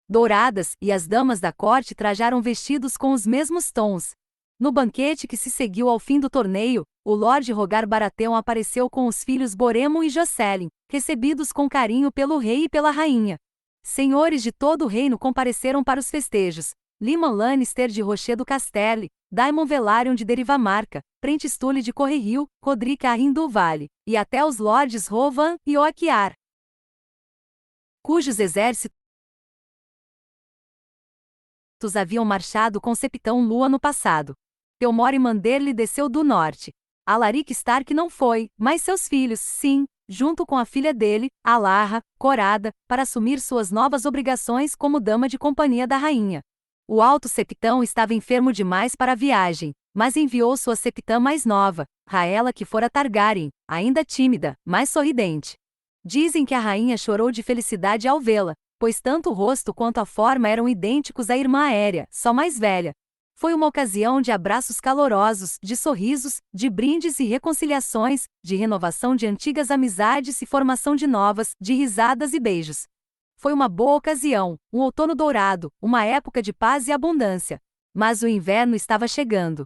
douradas, e as damas da corte trajaram vestidos com os mesmos tons. No banquete que se seguiu ao fim do torneio, o Lord Rogar Baratheon apareceu com os filhos Boremon e Jocelyn, recebidos com carinho pelo rei e pela rainha. Senhores de todo o reino compareceram para os festejos. Lyman Lannister de Rocher do Casterly, Daemon Velaryon de Derivamarca, Prentice Tully de Correrio, Rodrik Arryn do Vale, e até os Lords Rovan e Oakar, cujos exércitos haviam marchado com Septão Lua no passado. Theomore Manderly desceu do norte. Alaric Stark não foi, mas seus filhos, sim, junto com a filha dele, Alarra, Corada, para assumir suas novas obrigações como dama de companhia da rainha. O alto septão estava enfermo demais para a viagem, mas enviou sua septã mais nova, Rhaella que fora Targaryen, ainda tímida, mas sorridente. Dizem que a rainha chorou de felicidade ao vê-la, pois tanto o rosto quanto a forma eram idênticos à irmã Aérea, só mais velha. Foi uma ocasião de abraços calorosos, de sorrisos, de brindes e reconciliações, de renovação de antigas amizades e formação de novas, de risadas e beijos. Foi uma boa ocasião, um outono dourado, uma época de paz e abundância. Mas o inverno estava chegando.